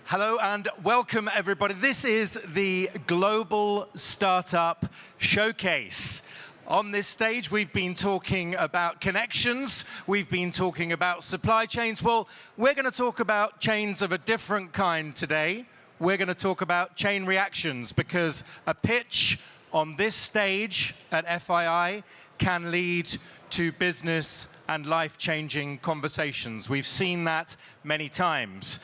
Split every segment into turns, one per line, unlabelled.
Hello and welcome, everybody. This is the Global Startup Showcase. On this stage, we've been talking about connections. We've been talking about supply chains. Well, we're going to talk about chains of a different kind today. We're going to talk about chain reactions because a pitch on this stage at FII can lead to business and life-changing conversations. We've seen that many times.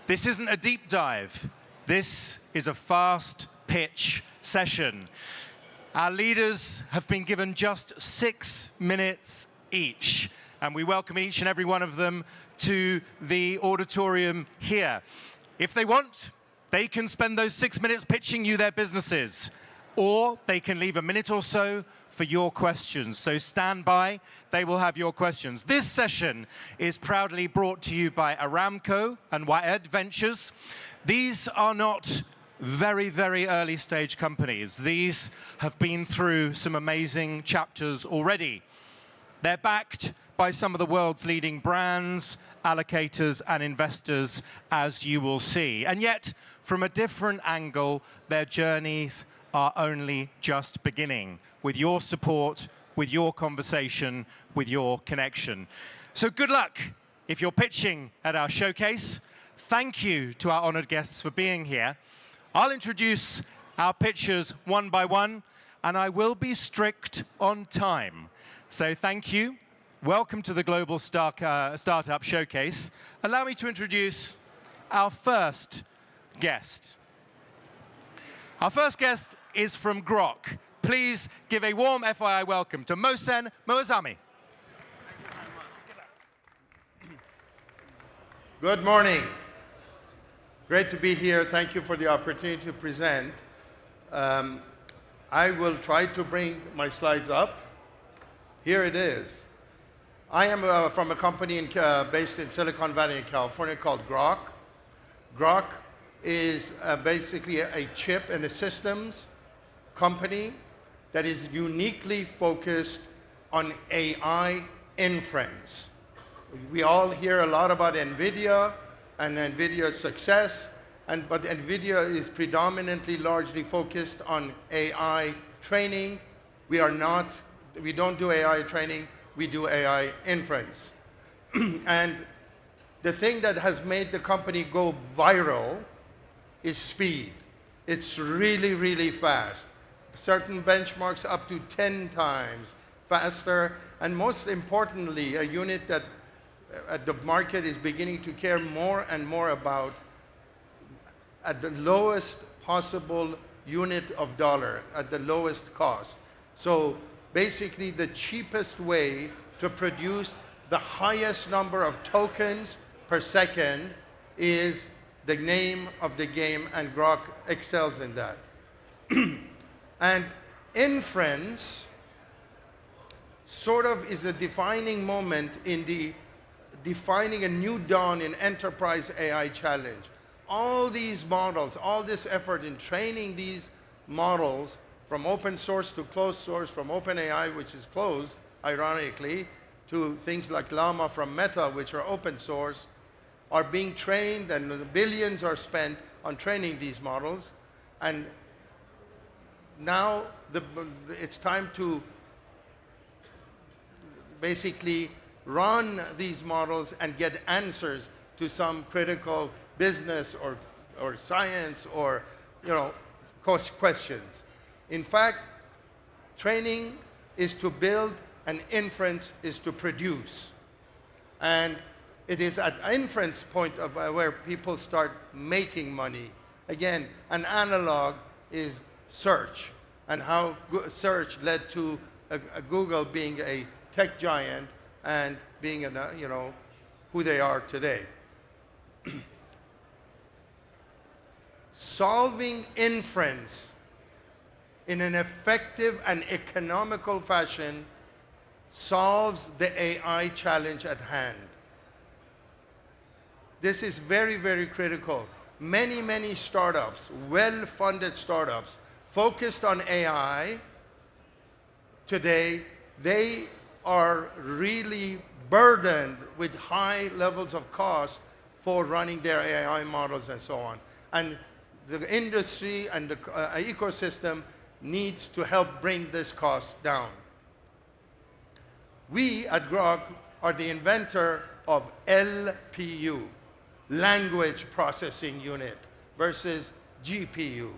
This isn't a deep dive. This is a fast pitch session. Our leaders have been given just 6 minutes each, and we welcome each and every one of them to the auditorium here. If they want, they can spend those 6 minutes pitching you their businesses, or they can leave a minute or so for your questions. So stand by, they will have your questions. This session is proudly brought to you by Aramco and Wa'ed Ventures. These are not very, very early stage companies. These have been through some amazing chapters already. They're backed by some of the world's leading brands, allocators, and investors, as you will see. And yet, from a different angle, their journeys are only just beginning, with your support, with your conversation, with your connection. So good luck if you're pitching at our showcase. Thank you to our honored guests for being here. I'll introduce our pitchers one by one, and I will be strict on time. So thank you. Welcome to the Global Startup Showcase. Allow me to introduce our first guest. Our first guest is from Groq. Please give a warm FYI welcome to Mohsen Moazami.
Good morning. Great to be here. Thank you for the opportunity to present. I will try to bring my slides up. Here it is. I am from a company based in Silicon Valley in California called Groq. Groq is basically a chip and a systems company that is uniquely focused on AI inference. We all hear a lot about NVIDIA and NVIDIA's success, but NVIDIA is predominantly largely focused on AI training. We don't do AI training, we do AI inference. And the thing that has made the company go viral is speed. It's really, really fast. Certain benchmarks up to 10 times faster, and most importantly, a unit that the market is beginning to care more and more about at the lowest possible unit of dollar, at the lowest cost. So basically the cheapest way to produce the highest number of tokens per second is the name of the game, and Groq excels in that. And inference sort of is a defining moment in defining a new dawn in enterprise AI challenge. All these models, all this effort in training these models from open source to closed source, from OpenAI, which is closed, ironically, to things like Llama from Meta, which are open source, are being trained, and billions are spent on training these models. And now it's time to basically run these models and get answers to some critical business or science or questions. In fact, training is to build and inference is to produce. And it is at inference point of where people start making money. Again, an analog is search, and how search led to Google being a tech giant and being who they are today. Solving inference in an effective and economical fashion solves the AI challenge at hand. This is very, very critical. Many, many startups, well-funded startups, focused on AI today, they are really burdened with high levels of cost for running their AI models and so on. And the industry and the ecosystem needs to help bring this cost down. We at Groq are the inventor of LPU, Language Processing Unit, versus GPU.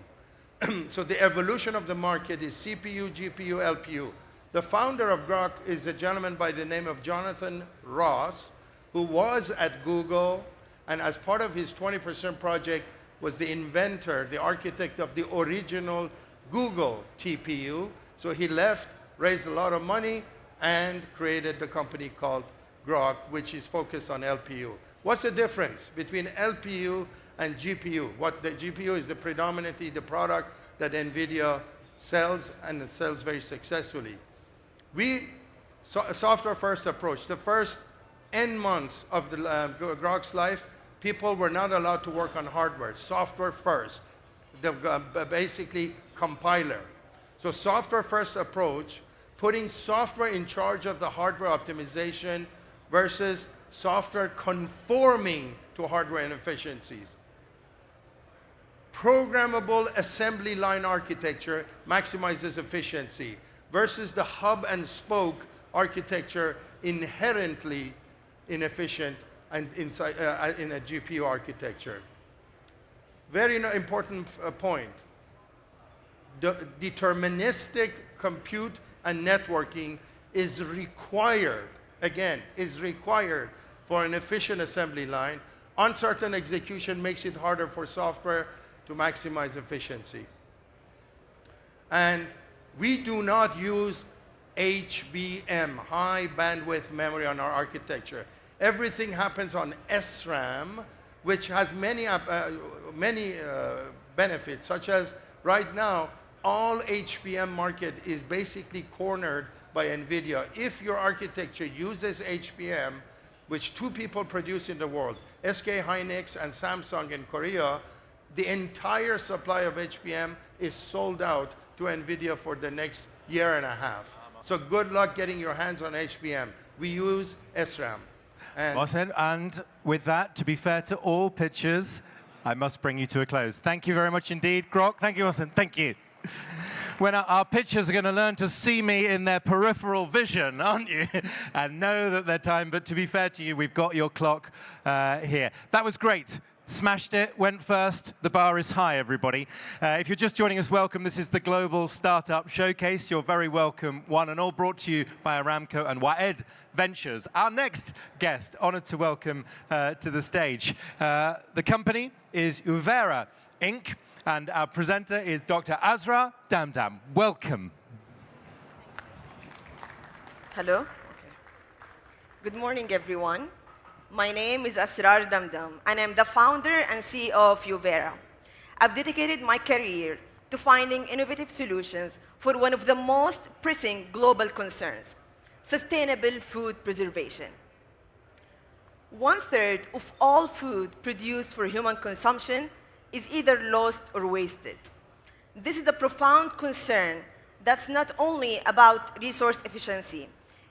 So the evolution of the market is CPU, GPU, LPU. The founder of Groq is a gentleman by the name of Jonathan Ross, who was at Google, and as part of his 20% project was the inventor, the architect of the original Google TPU. So he left, raised a lot of money, and created the company called Groq, which is focused on LPU. What's the difference between LPU and GPU? What the GPU is predominantly the product that NVIDIA sells, and it sells very successfully. A software-first approach. The first N months of the Groq's life, people were not allowed to work on hardware. Software first, basically compiler. So software-first approach, putting software in charge of the hardware optimization versus software conforming to hardware inefficiencies. Programmable assembly line architecture maximizes efficiency versus the hub and spoke architecture, inherently inefficient and in a GPU architecture. Very important point. Deterministic compute and networking is required, again, is required for an efficient assembly line. Uncertain execution makes it harder for software to maximize efficiency. And we do not use HBM, high bandwidth memory, on our architecture. Everything happens on SRAM, which has many benefits, such as right now, all HBM market is basically cornered by NVIDIA. If your architecture uses HBM, which 2 people produce in the world, SK Hynix and Samsung in Korea, the entire supply of HBM is sold out to NVIDIA for the next year and a half. So good luck getting your hands on HBM. We use SRAM.
Mohsen, and with that, to be fair to all pitchers, I must bring you to a close. Thank you very much indeed, Groq. Thank you, Mohsen. Thank you. When our pitchers are going to learn to see me in their peripheral vision, aren't you? And know that their time, but to be fair to you, we've got your clock here. That was great. Smashed it, went first. The bar is high, everybody. If you're just joining us, welcome. This is the Global Startup Showcase. You're very welcome, one and all, brought to you by Aramco and Wa'ed Ventures. Our next guest, honored to welcome to the stage. The company is Uvera, Inc., and our presenter is Dr. Asrar Damdam. Welcome.
Hello. Okay. Good morning, everyone. My name is Asrar Damdam, and I'm the founder and CEO of Uvera. I've dedicated my career to finding innovative solutions for one of the most pressing global concerns, sustainable food preservation. 1/3 of all food produced for human consumption is either lost or wasted. This is a profound concern that's not only about resource efficiency,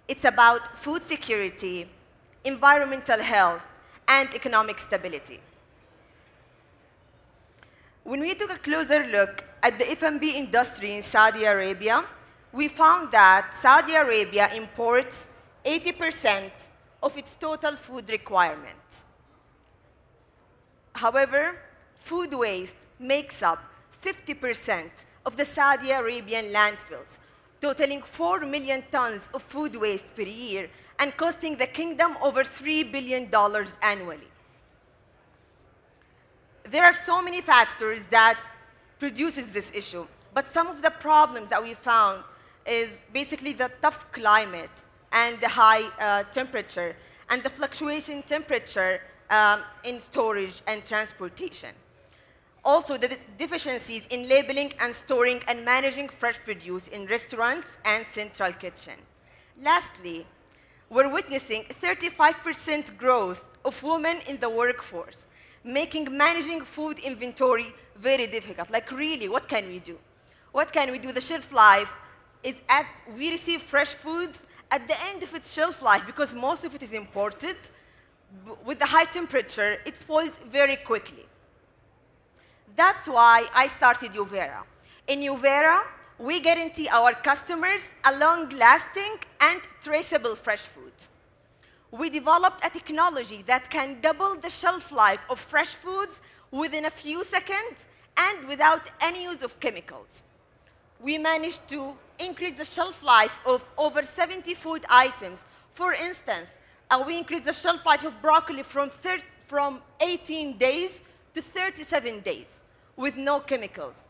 it's about food security, environmental health, and economic stability. When we took a closer look at the F&B industry in Saudi Arabia, we found that Saudi Arabia imports 80% of its total food requirement. However, food waste makes up 50% of the Saudi Arabian landfills, totaling 4 million tons of food waste per year and costing the kingdom over $3 billion annually. There are so many factors that produces this issue, but some of the problems that we found is basically the tough climate and the high temperature and the fluctuation temperature in storage and transportation. Also, the deficiencies in labeling and storing and managing fresh produce in restaurants and central kitchen. Lastly, we're witnessing 35% growth of women in the workforce, making managing food inventory very difficult. Like, really, what can we do? What can we do? The shelf life is we receive fresh foods at the end of its shelf life because most of it is imported. with the high temperature, it spoils very quickly. That's why I started Uvera. In Uvera, we guarantee our customers a long-lasting and traceable fresh foods. We developed a technology that can double the shelf life of fresh foods within a few seconds and without any use of chemicals. We managed to increase the shelf life of over 70 food items. For instance, we increased the shelf life of broccoli from 18 days to 37 days with no chemicals.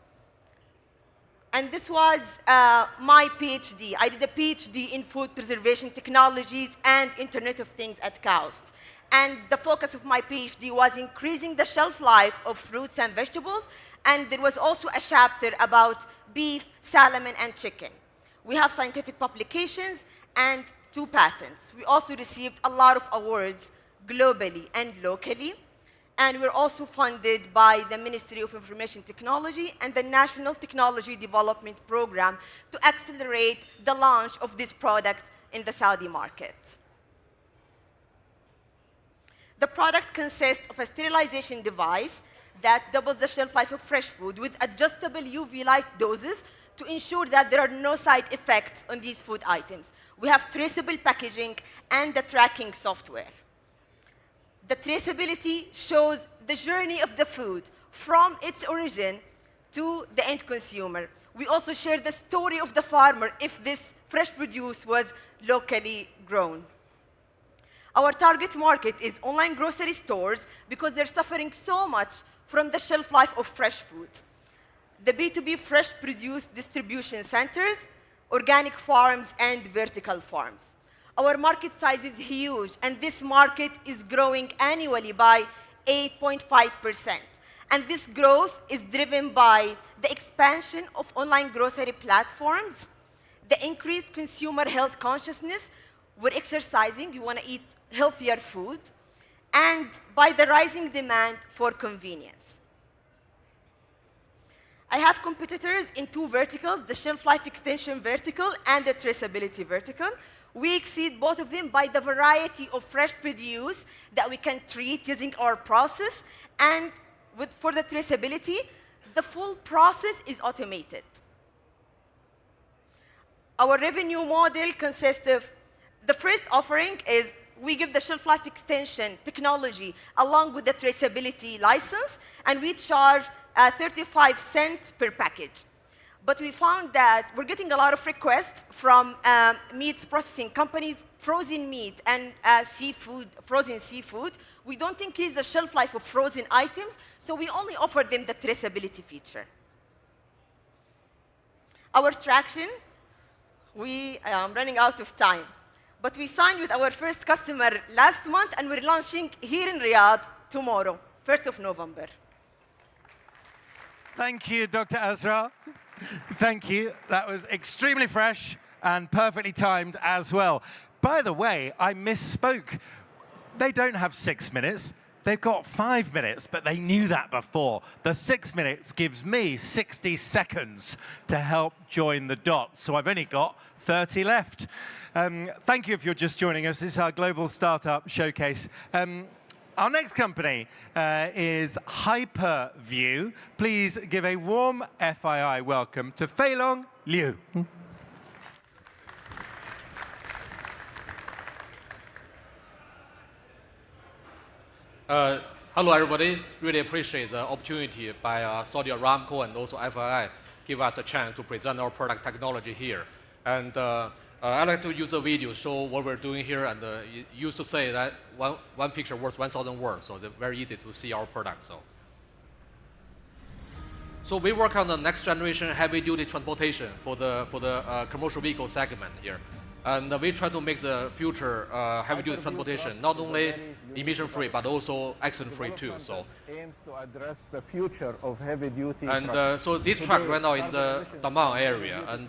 And this was my PhD. I did a PhD in food preservation technologies and Internet of Things at KAUST. And the focus of my PhD was increasing the shelf life of fruits and vegetables. And there was also a chapter about beef, salmon, and chicken. We have scientific publications and 2 patents. We also received a lot of awards globally and locally. And we're also funded by the Ministry of Information Technology and the National Technology Development Program to accelerate the launch of this product in the Saudi market. The product consists of a sterilization device that doubles the shelf life of fresh food with adjustable UV light doses to ensure that there are no side effects on these food items. We have traceable packaging and the tracking software. The traceability shows the journey of the food from its origin to the end consumer. We also share the story of the farmer if this fresh produce was locally grown. Our target market is online grocery stores because they're suffering so much from the shelf life of fresh foods. The B2B fresh produce distribution centers, organic farms, and vertical farms. Our market size is huge, and this market is growing annually by 8.5%. And this growth is driven by the expansion of online grocery platforms, the increased consumer health consciousness. We're exercising, you want to eat healthier food, and by the rising demand for convenience. I have competitors in 2 verticals, the shelf life extension vertical and the traceability vertical. We exceed both of them by the variety of fresh produce that we can treat using our process. And for the traceability, the full process is automated. Our revenue model consists of, the first offering is we give the shelf life extension technology along with the traceability license, and we charge 35 cents per package. But we found that we're getting a lot of requests from meat processing companies, frozen meat and frozen seafood. We don't increase the shelf life of frozen items, so we only offer them the traceability feature. Our traction, we are running out of time. But we signed with our first customer last month, and we're launching here in Riyadh tomorrow, 1st of November.
Thank you, Dr. Asrar. Thank you. That was extremely fresh and perfectly timed as well. By the way, I misspoke. They don't have 6 minutes. They've got 5 minutes, but they knew that before. The 6 minutes gives me 60 seconds to help join the dots. So I've only got 30 left. Thank you if you're just joining us. It's our Global Startup Showcase. Our next company is Hyperview. Please give a warm FII welcome to Feilong Liu.
Hello, everybody. Really appreciate the opportunity by Saudi Aramco and also FII give us a chance to present our product technology here. And I like to use a video show what we're doing here. And used to say that one picture worth 1,000 words, so it's very easy to see our product. So we work on the next generation heavy-duty transportation for the commercial vehicle segment here. And we try to make the future heavy-duty transportation not only emission-free, but also accident-free too. So
aims to address the future of heavy-duty.
And so this truck right now in the Damdam area and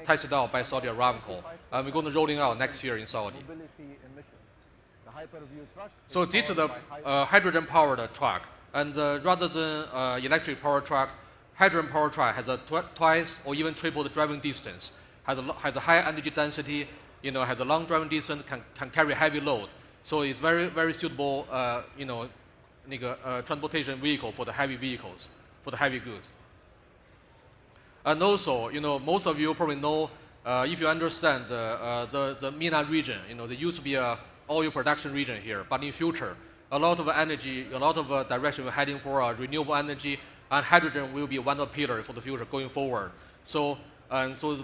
tested out by Saudi Aramco. And we're going to rolling out next year in Saudi. So this is the hydrogen-powered truck. And rather than electric-powered truck, hydrogen-powered truck has a twice or even triple the driving distance. Has a high energy density, has a long driving distance, can carry heavy load, So it's very, very suitable, transportation vehicle for the heavy vehicles, for the heavy goods. And also, most of you probably know, if you understand the MENA region, there used to be a oil production region here, but in future, a lot of energy, a lot of direction we're heading for renewable energy, and hydrogen will be one of the pillars for the future going forward. So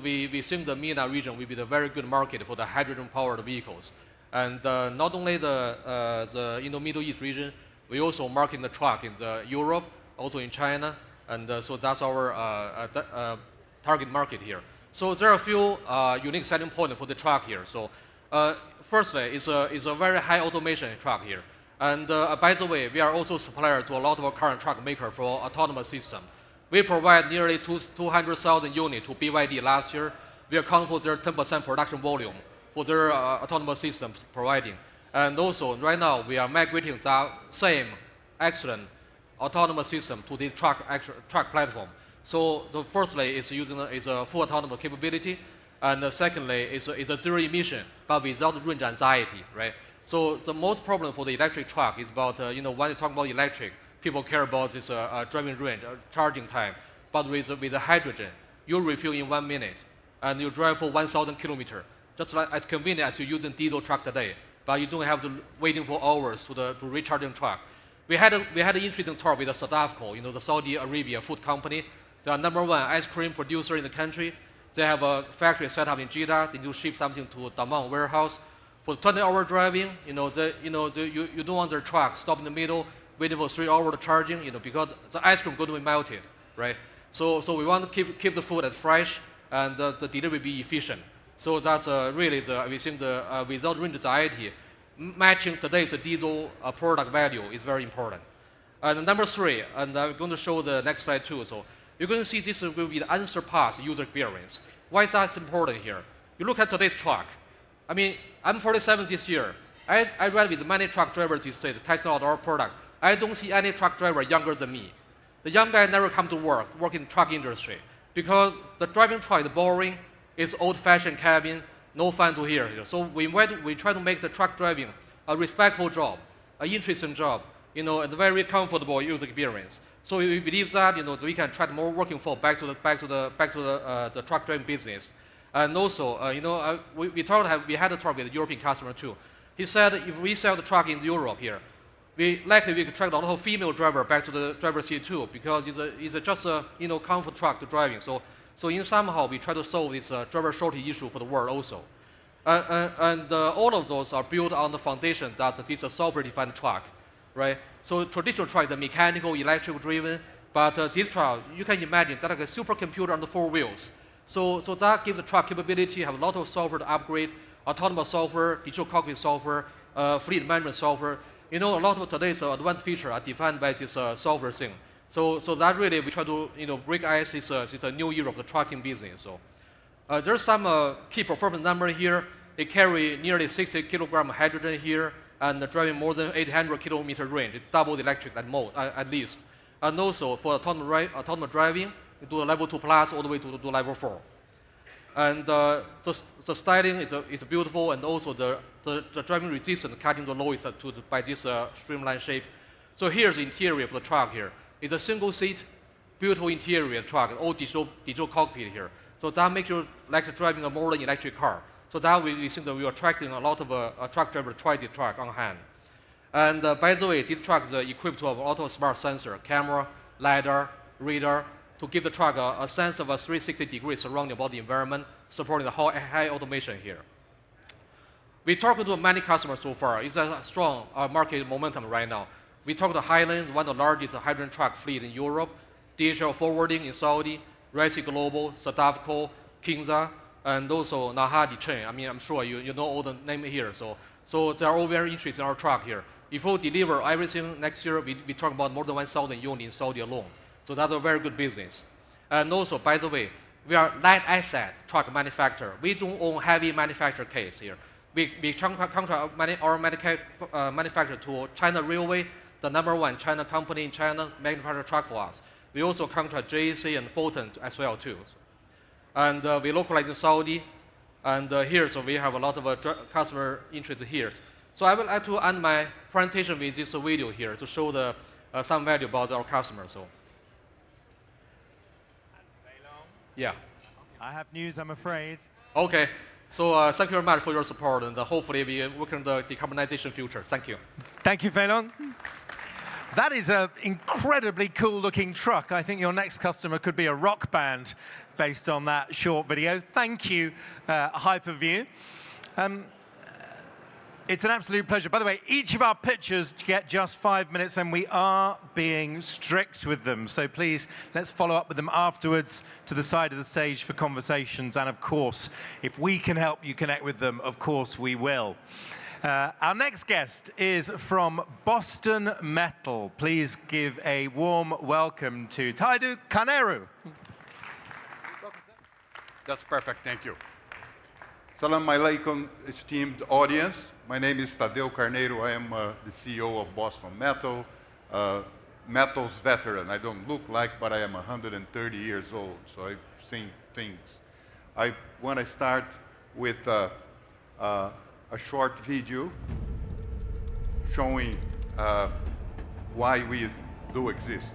we think the MENA region will be the very good market for the hydrogen-powered vehicles. And not only the Middle East region, we also market the truck in Europe, also in China, and so that's our target market here. So there are a few unique selling points for the truck here. So firstly, it's a very high automation truck here. And by the way, we are also supplier to a lot of our current truck makers for autonomous system. We provide nearly 200,000 units to BYD last year. We account for their 10% production volume for their autonomous systems providing. And also, right now, we are migrating that same excellent autonomous system to the truck platform. So firstly, it's using a full autonomous capability, and secondly, it's a zero emission, but without range anxiety, right? So the most problem for the electric truck is about, when you talk about electric, people care about this driving range, charging time. But with the hydrogen, you refuel in 1 minute, and you drive for 1,000 kilometers, just like as convenient as you using diesel truck today. But you don't have to waiting for hours to recharging truck. We had an interesting talk with the Sadafco, the Saudi Arabia food company. They are #1 ice cream producer in the country. They have a factory set up in Jeddah. They do ship something to Damdam warehouse. For 20-hour driving, you don't want their truck stop in the middle, waiting for 3 hours of charging, because the ice cream going to be melted, right? So we want to keep the food as fresh and the delivery be efficient. So that's really we think without range anxiety, matching today's diesel product value is very important. And #3, and I'm going to show the next slide too. So you're going to see this will be the unsurpassed user experience. Why is that important here? You look at today's truck. I mean, I'm 47 this year. I ride with many truck drivers these days, testing out our product. I don't see any truck driver younger than me. The young guy never come to work in the truck industry, because the driving truck is boring, it's old-fashioned cabin, no fun to hear. So we try to make the truck driving a respectful job, an interesting job, and a very comfortable user experience. So we believe that we can attract more working force back to the truck driving business. And also, we had a talk with the European customer too. He said if we sell the truck in Europe here, we could attract a lot of female driver back to the driver's seat too, because it's just a comfort truck to driving. So in somehow we try to solve this driver shortage issue for the world also. And all of those are built on the foundation that this is a software-defined truck, right? So traditional truck is a mechanical, electrical driven, but this truck, you can imagine that's like a supercomputer on the 4 wheels. So that gives the truck capability, have a lot of software to upgrade, autonomous software, digital cockpit software, fleet management software. A lot of today's advanced features are defined by this software thing. So that really we try to break ice. It's a new year of the trucking business. So there's some key performance number here. They carry nearly 60 kilogram hydrogen here and driving more than 800 kilometer range. It's double the electric at least. And also for autonomous driving, we do a level 2+ all the way to level 4. And the styling is beautiful, and also the driving resistance cutting the lowest by this streamlined shape. So here's the interior of the truck here. It's a single seat, beautiful interior truck, all digital cockpit here. So that makes you like driving a modern electric car. So that we think that we are attracting a lot of truck drivers to try this truck on hand. And by the way, this truck is equipped with a lot of smart sensor, camera, LiDAR, radar, to give the truck a sense of a 360-degree surrounding about the environment, supporting the high automation here. We talked to many customers so far. It's a strong market momentum right now. We talked to Highland, one of the largest hydrogen truck fleet in Europe, DHL Forwarding in Saudi, Resi Global, Sadafco, Kinza, and also Nahadi Chain. I mean, I'm sure you know all the names here. So they are all very interested in our truck here. If we deliver everything next year, we talk about more than 1,000 units in Saudi alone. So that's a very good business. And also, by the way, we are light asset truck manufacturer. We don't own heavy manufacturer case here. We contract our manufacturer to China Railway, the #1 China company in China, manufacture truck for us. We also contract JAC and Fulton as well too. And we localize in Saudi. And here, so we have a lot of customer interest here. So I would like to end my presentation with this video here to show the, some value about our customers. So. Yeah.
I have news, I'm afraid.
Okay. So thank you very much for your support, and hopefully we work on the decarbonization future. Thank you.
Thank you, Feilong. That is an incredibly cool-looking truck. I think your next customer could be a rock band based on that short video. Thank you, Hyperview. It's an absolute pleasure. By the way, each of our pictures get just 5 minutes, and we are being strict with them. So please, let's follow up with them afterwards to the side of the stage for conversations. And of course, if we can help you connect with them, of course we will. Our next guest is from Boston Metal. Please give a warm welcome to Tadeu Carneiro.
That's perfect, thank you. Salam alaikum, esteemed audience. My name is Tadeu Carneiro. I am the CEO of Boston Metal, metals veteran. I don't look like, but I am 130 years old, so I've seen things. I want to start with a short video showing why we do exist.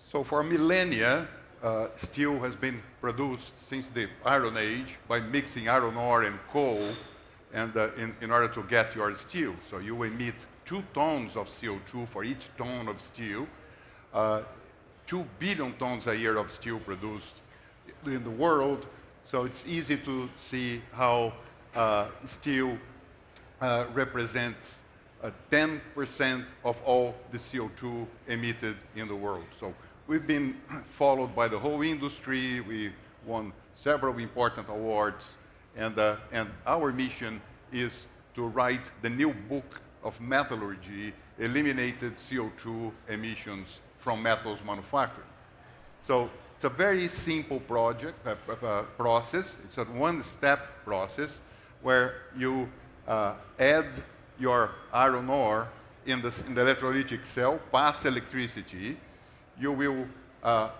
So for millennia, steel has been produced since the Iron Age by mixing iron ore and coal and, in order to get your steel. So you emit 2 tons of CO2 for each ton of steel. 2 billion tons a year of steel produced in the world. So it's easy to see how steel represents 10% of all the CO2 emitted in the world. So we've been followed by the whole industry. We won several important awards. And our mission is to write the new book of metallurgy, eliminated CO2 emissions from metals manufacturing. So it's a very simple process. It's a one-step process where you add your iron ore in the electrolytic cell, pass electricity. You will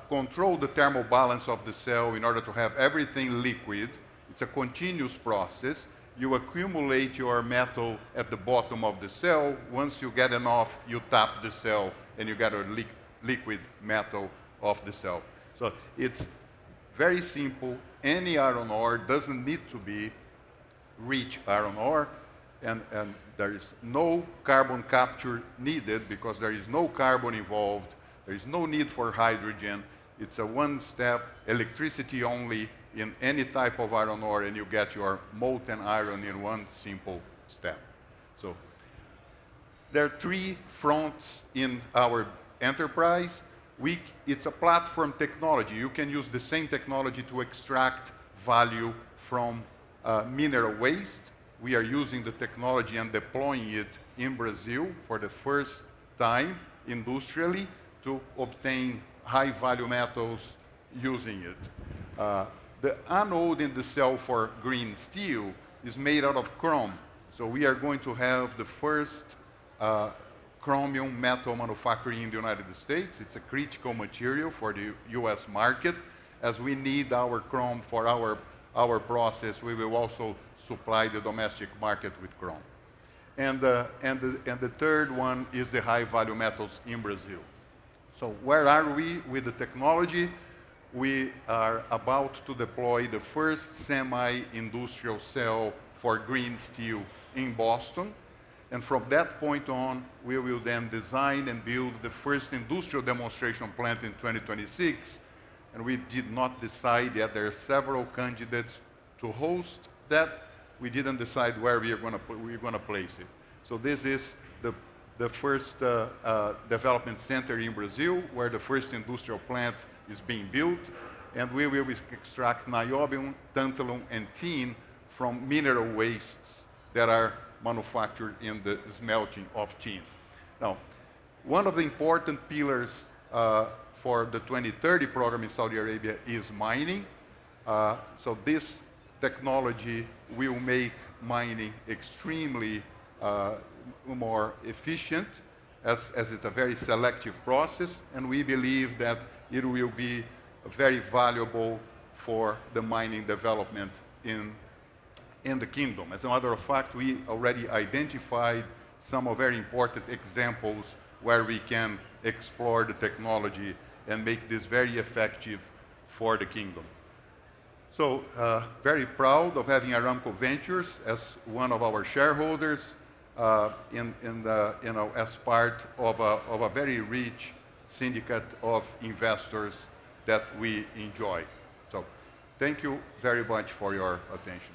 control the thermal balance of the cell in order to have everything liquid. It's a continuous process. You accumulate your metal at the bottom of the cell. Once you get enough, you tap the cell, and you get a liquid metal off the cell. So it's very simple. Any iron ore doesn't need to be rich iron ore, and there is no carbon capture needed because there is no carbon involved. There is no need for hydrogen. It's a one-step, electricity only in any type of iron ore, and you get your molten iron in one simple step. So there are 3 fronts in our enterprise. It's a platform technology. You can use the same technology to extract value from mineral waste. We are using the technology and deploying it in Brazil for the first time industrially to obtain high-value metals using it. The anode in the cell for green steel is made out of chrome. So we are going to have the first chromium metal manufacturing in the United States. It's a critical material for the US market. As we need our chrome for our process, we will also supply the domestic market with chrome. And the third one is the high-value metals in Brazil. So where are we with the technology? We are about to deploy the first semi-industrial cell for green steel in Boston. And from that point on, we will then design and build the first industrial demonstration plant in 2026. and we did not decide yet. There are several candidates to host that. We didn't decide where we're going to place it. So this is the first development center in Brazil, where the first industrial plant is being built, and we will extract niobium, tantalum, and tin from mineral wastes that are manufactured in the smelting of tin. Now, one of the important pillars for the 2030 program in Saudi Arabia is mining. So this technology will make mining extremely more efficient, as it's a very selective process, and we believe that it will be very valuable for the mining development in the kingdom. As a matter of fact, we already identified some very important examples where we can explore the technology and make this very effective for the kingdom. So, very proud of having Aramco Ventures as one of our shareholders, as part of a very rich syndicate of investors that we enjoy. So, thank you very much for your attention.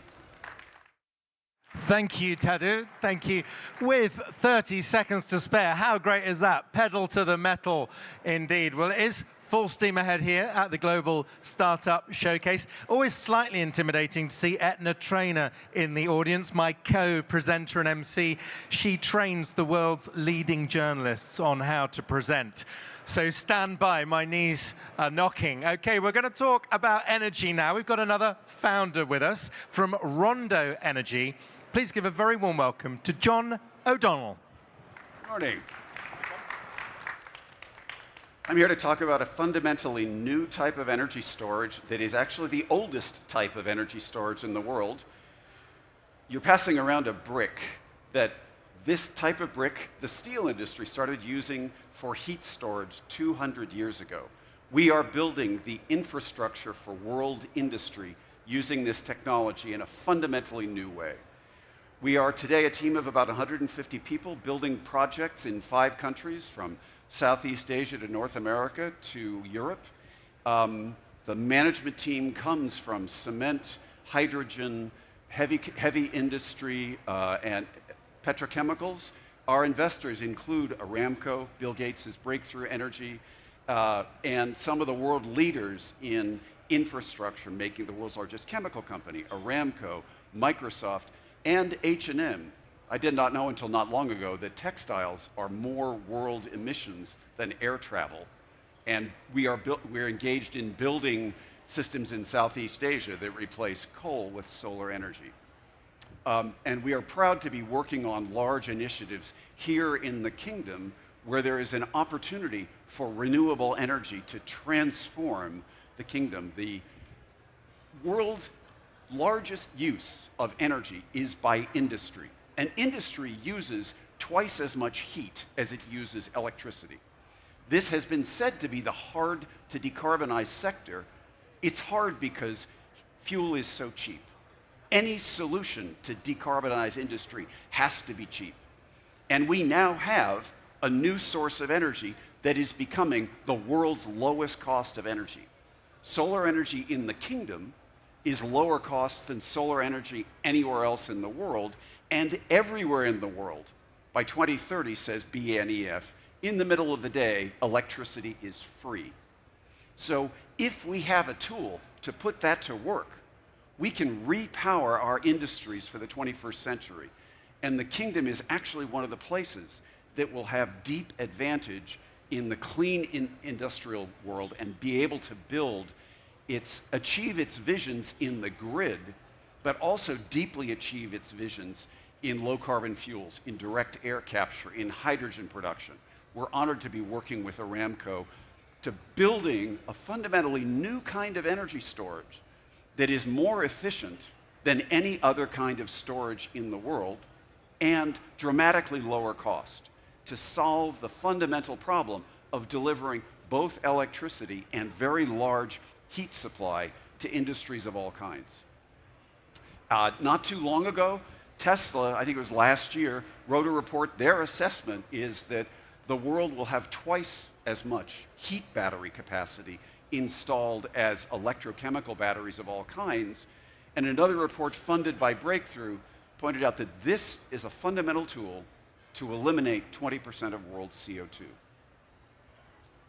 Thank you, Tadeu. Thank you. With 30 seconds to spare, how great is that? Pedal to the metal, indeed. Well, it is full steam ahead here at the Global Startup Showcase. Always slightly intimidating to see Etna Trainer in the audience, my co-presenter and MC. She trains the world's leading journalists on how to present. So stand by, my knees are knocking. Okay, we're going to talk about energy now. We've got another founder with us from Rondo Energy. Please give a very warm welcome to John O'Donnell.
Good morning. I'm here to talk about a fundamentally new type of energy storage that is actually the oldest type of energy storage in the world. You're passing around a brick that this type of brick the steel industry started using for heat storage 200 years ago. We are building the infrastructure for world industry using this technology in a fundamentally new way. We are today a team of about 150 people building projects in 5 countries, from Southeast Asia to North America to Europe. The management team comes from cement, hydrogen, heavy industry, and petrochemicals. Our investors include Aramco, Bill Gates' Breakthrough Energy, and some of the world leaders in infrastructure, making the world's largest chemical company, Aramco, Microsoft, and H&M. I did not know until not long ago that textiles are more world emissions than air travel. And we're engaged in building systems in Southeast Asia that replace coal with solar energy. And we are proud to be working on large initiatives here in the kingdom where there is an opportunity for renewable energy to transform the kingdom. The world's largest use of energy is by industry. And industry uses twice as much heat as it uses electricity. This has been said to be the hard to decarbonize sector. It's hard because fuel is so cheap. Any solution to decarbonize industry has to be cheap. And we now have a new source of energy that is becoming the world's lowest cost of energy. Solar energy in the kingdom is lower cost than solar energy anywhere else in the world, and everywhere in the world. By 2030, says BNEF, in the middle of the day, electricity is free. So if we have a tool to put that to work, we can repower our industries for the 21st century. And the kingdom is actually one of the places that will have deep advantage in the clean industrial world and be able to achieve its visions in the grid, but also deeply achieve its visions in low carbon fuels, in direct air capture, in hydrogen production. We're honored to be working with Aramco to building a fundamentally new kind of energy storage that is more efficient than any other kind of storage in the world and dramatically lower cost to solve the fundamental problem of delivering both electricity and very large heat supply to industries of all kinds. Not too long ago, Tesla, I think it was last year, wrote a report. Their assessment is that the world will have twice as much heat battery capacity installed as electrochemical batteries of all kinds. And another report funded by Breakthrough pointed out that this is a fundamental tool to eliminate 20% of world CO2.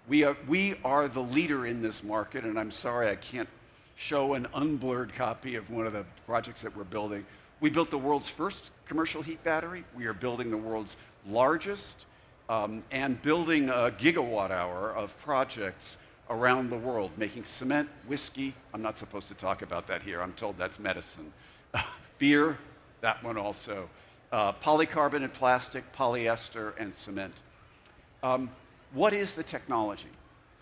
We are the leader in this market, and I'm sorry I can't show an unblurred copy of one of the projects that we're building. We built the world's first commercial heat battery. We are building the world's largest and building a gigawatt hour of projects around the world, making cement, whiskey. I'm not supposed to talk about that here. I'm told that's medicine. Beer, that one also. Polycarbonate plastic, polyester, and cement. What is the technology?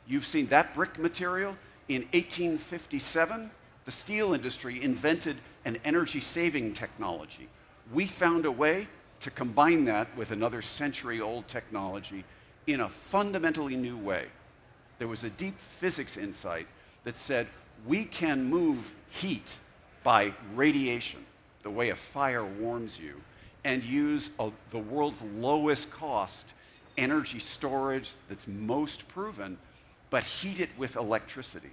You've seen that brick material. In 1857, the steel industry invented an energy-saving technology. We found a way to combine that with another century-old technology in a fundamentally new way. There was a deep physics insight that said we can move heat by radiation, the way a fire warms you, and use the world's lowest cost energy storage that's most proven, but heat it with electricity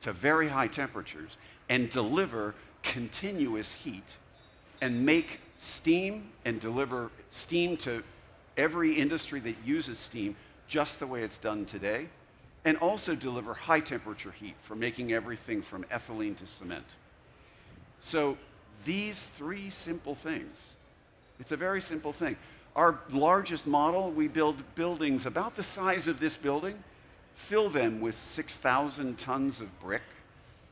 to very high temperatures and deliver continuous heat and make steam and deliver steam to every industry that uses steam just the way it's done today, and also deliver high temperature heat for making everything from ethylene to cement. So these three simple things, it's a very simple thing. Our largest model, we build buildings about the size of this building, fill them with 6,000 tons of brick,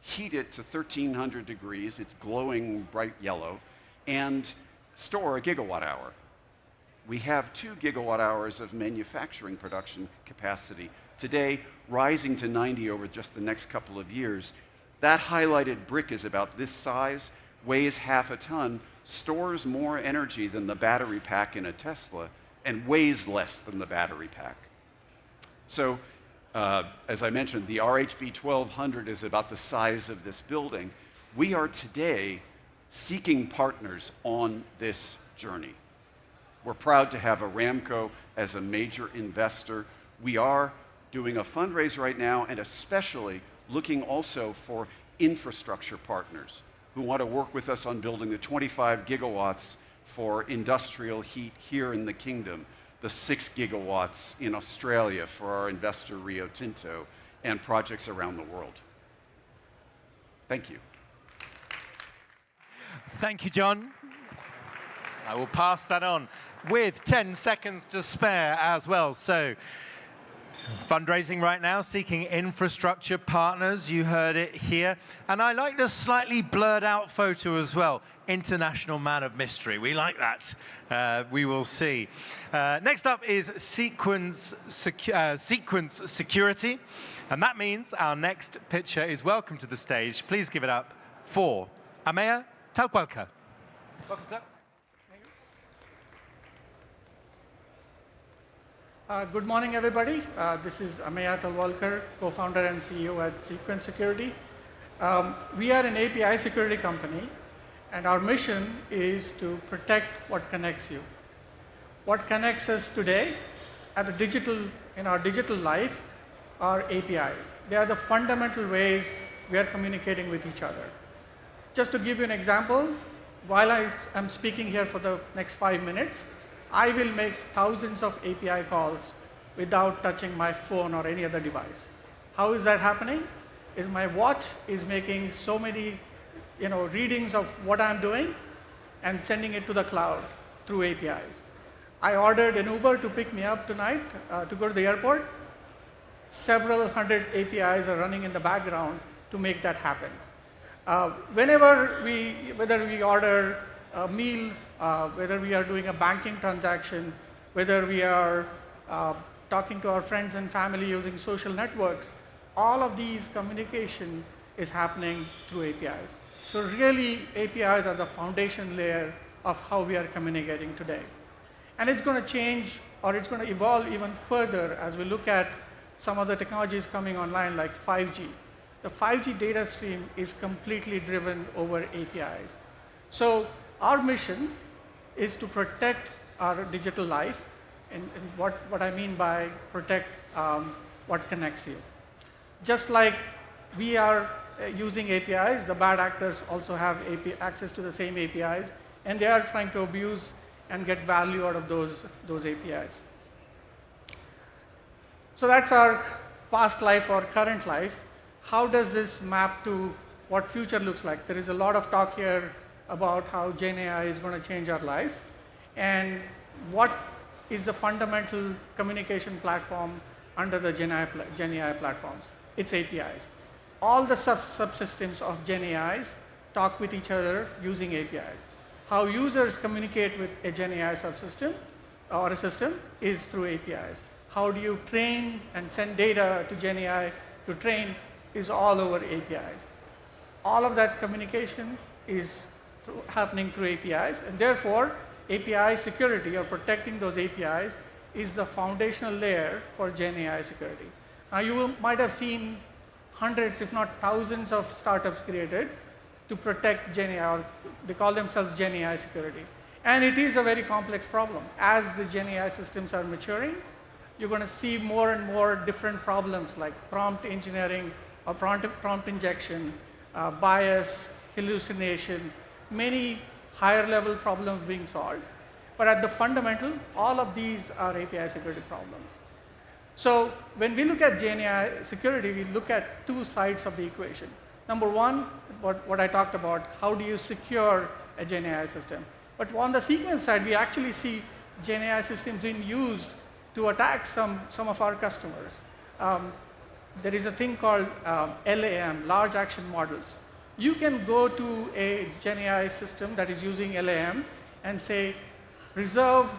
heat it to 1,300 degrees, it's glowing bright yellow, and store a gigawatt hour. We have 2 gigawatt hours of manufacturing production capacity today, rising to 90 over just the next couple of years. That highlighted brick is about this size, weighs half a ton, stores more energy than the battery pack in a Tesla, and weighs less than the battery pack. So, as I mentioned, the RHB 1200 is about the size of this building. We are today seeking partners on this journey. We're proud to have Aramco as a major investor. We are doing a fundraise right now, and especially looking also for infrastructure partners who want to work with us on building the 25 gigawatts for industrial heat here in the kingdom, the 6 gigawatts in Australia for our investor Rio Tinto, and projects around the world. Thank you.
Thank you, John. I will pass that on with 10 seconds to spare as well. So, fundraising right now, seeking infrastructure partners. You heard it here. And I like the slightly blurred out photo as well. International man of mystery. We like that. We will see. Next up is Cequence Security. And that means our next pitcher is welcome to the stage. Please give it up for Amaya Talqualka. Welcome, sir.
Good morning, everybody. This is Amaya Talwalkar, co-founder and CEO at Cequence Security. We are an API security company, and our mission is to protect what connects you. What connects us today in our digital life are APIs. They are the fundamental ways we are communicating with each other. Just to give you an example, while I am speaking here for the next 5 minutes, I will make thousands of API calls without touching my phone or any other device. How is that happening? Is my watch is making so many readings of what I'm doing and sending it to the cloud through APIs. I ordered an Uber to pick me up tonight to go to the airport. Several hundred APIs are running in the background to make that happen. Whether we order a meal, whether we are doing a banking transaction, whether we are talking to our friends and family using social networks, all of these communication is happening through APIs. So really, APIs are the foundation layer of how we are communicating today. And it's going to change, or it's going to evolve even further as we look at some of the technologies coming online like 5G. The 5G data stream is completely driven over APIs. So our mission is to protect our digital life, and what I mean by protect what connects you. Just like we are using APIs, the bad actors also have access to the same APIs, and they are trying to abuse and get value out of those APIs. So that's our past life or current life. How does this map to what future looks like? There is a lot of talk here about how GenAI is going to change our lives, and what is the fundamental communication platform under the GenAI platforms? It's APIs. All the subsystems of GenAIs talk with each other using APIs. How users communicate with a GenAI subsystem or a system is through APIs. How do you train and send data to GenAI to train is all over APIs. All of that communication is happening through APIs, and therefore API security or protecting those APIs is the foundational layer for GenAI security. Now you might have seen hundreds, if not thousands, of startups created to protect GenAI, or they call themselves GenAI security. And it is a very complex problem. As the GenAI systems are maturing, you're going to see more and more different problems like prompt engineering or prompt injection, bias, hallucination, many higher level problems being solved. But at the fundamental, all of these are API security problems. So when we look at GenAI security, we look at two sides of the equation. Number one, what I talked about, how do you secure a GenAI system? But on the Cequence side, we actually see GenAI systems being used to attack some of our customers. There is a thing called LAM, large action models. You can go to a GenAI system that is using LAM and say, reserve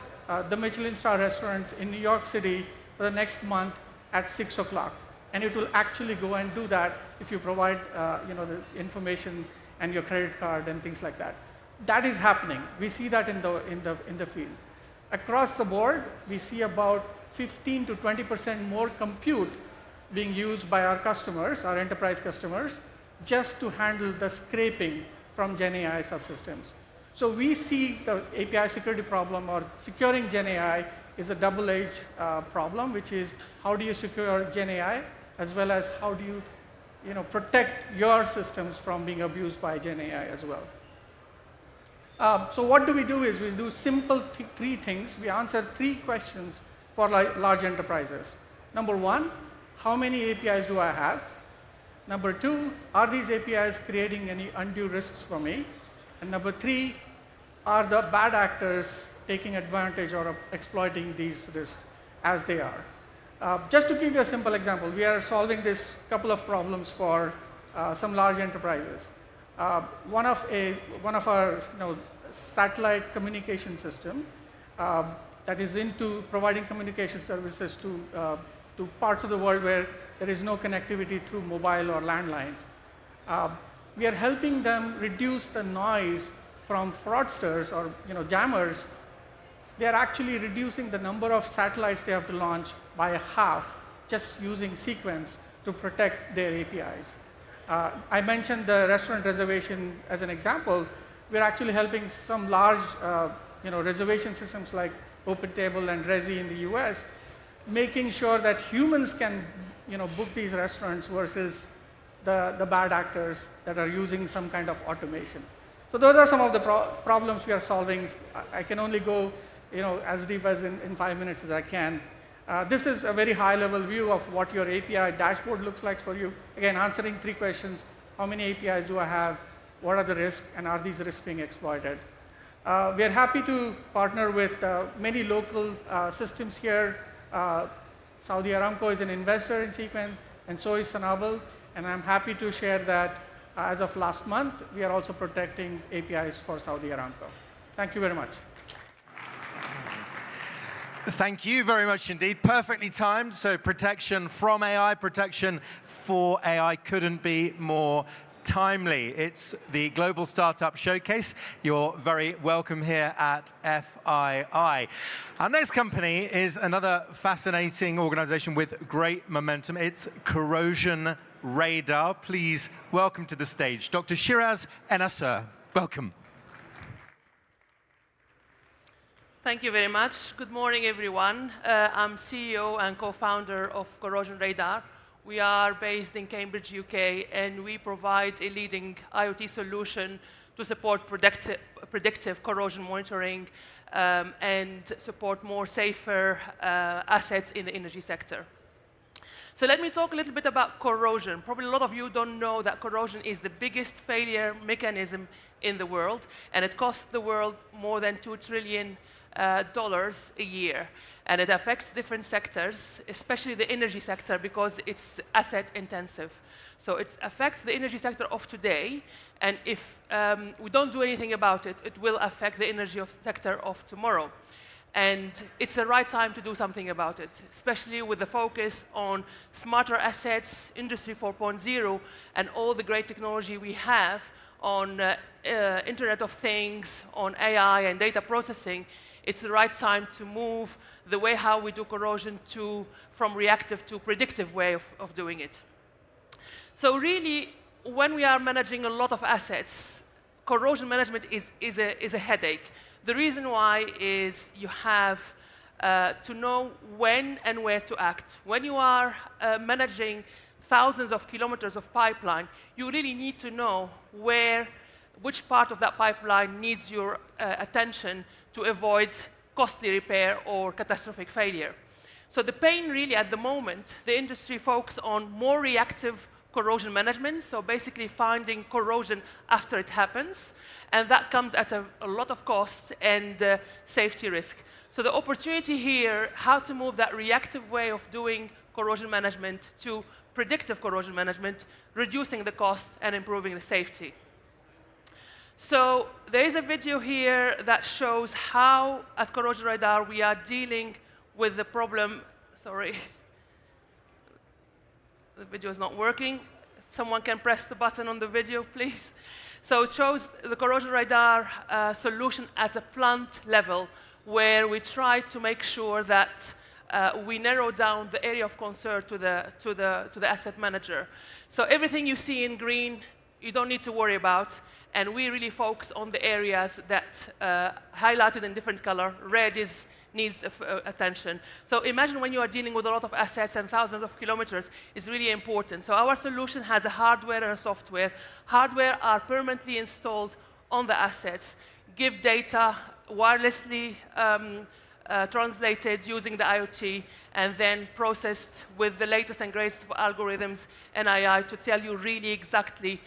the Michelin star restaurants in New York City for the next month at 6 o'clock. And it will actually go and do that if you provide the information and your credit card and things like that. That is happening. We see that in the field. Across the board, we see about 15 to 20% more compute being used by our customers, our enterprise customers, just to handle the scraping from GenAI subsystems. So we see the API security problem, or securing GenAI, is a double-edged problem, which is how do you secure GenAI, as well as how do you, protect your systems from being abused by GenAI as well. So what do? We do simple three things. We answer three questions for large enterprises. Number one, how many APIs do I have? Number two, are these APIs creating any undue risks for me? And number three, are the bad actors taking advantage or exploiting these risks as they are? Just to give you a simple example, we are solving this couple of problems for some large enterprises. One of our satellite communication system that is into providing communication services to parts of the world where there is no connectivity through mobile or landlines. We are helping them reduce the noise from fraudsters or jammers. They are actually reducing the number of satellites they have to launch by half just using Cequence to protect their APIs. I mentioned the restaurant reservation as an example. We're actually helping some large reservation systems like OpenTable and Resi in the US, making sure that humans can book these restaurants versus the bad actors that are using some kind of automation. So those are some of the problems we are solving. I can only go as deep as in 5 minutes as I can. This is a very high-level view of what your API dashboard looks like for you. Again, answering three questions: how many APIs do I have? What are the risks? And are these risks being exploited? We are happy to partner with many local systems here. Saudi Aramco is an investor in Cequence, and so is Sanabel. And I'm happy to share that as of last month, we are also protecting APIs for Saudi Aramco. Thank you very much.
Thank you very much indeed. Perfectly timed. So protection from AI, protection for AI couldn't be more timely. It's the Global Startup Showcase. You're very welcome here at FII. Our next company is another fascinating organization with great momentum. It's Corrosion Radar. Please welcome to the stage Dr. Shiraz and Asrar. Welcome.
Thank you very much. Good morning, everyone. I'm CEO and co-founder of Corrosion Radar. We are based in Cambridge, UK, and we provide a leading IoT solution to support predictive corrosion monitoring and support more safer assets in the energy sector. So let me talk a little bit about corrosion. Probably a lot of you don't know that corrosion is the biggest failure mechanism in the world, and it costs the world more than $2 trillion a year. And it affects different sectors, especially the energy sector, because it's asset intensive. So it affects the energy sector of today, and if we don't do anything about it, it will affect the energy sector of tomorrow. And it's the right time to do something about it, especially with the focus on smarter assets, Industry 4.0, and all the great technology we have on Internet of Things, on AI and data processing. It's the right time to move the way how we do corrosion from reactive to predictive way of doing it. So really, when we are managing a lot of assets, corrosion management is a headache. The reason why is you have to know when and where to act. When you are managing thousands of kilometers of pipeline, you really need to know which part of that pipeline needs your attention to avoid costly repair or catastrophic failure. So the pain really at the moment, the industry focuses on more reactive corrosion management, so basically finding corrosion after it happens, and that comes at a lot of cost and safety risk. So the opportunity here, how to move that reactive way of doing corrosion management to predictive corrosion management, reducing the cost and improving the safety. So there is a video here that shows how at Corrosion Radar we are dealing with the problem. Sorry. The video is not working. If someone can press the button on the video, please. So it shows the corrosion radar solution at a plant level, where we try to make sure that we narrow down the area of concern to the asset manager. So everything you see in green, you don't need to worry about, and we really focus on the areas that highlighted in different color. Red needs attention. So imagine when you are dealing with a lot of assets and thousands of kilometers, it's really important. So our solution has a hardware and a software. Hardware are permanently installed on the assets, give data wirelessly translated using the IoT, and then processed with the latest and greatest of algorithms and AI to tell you really exactly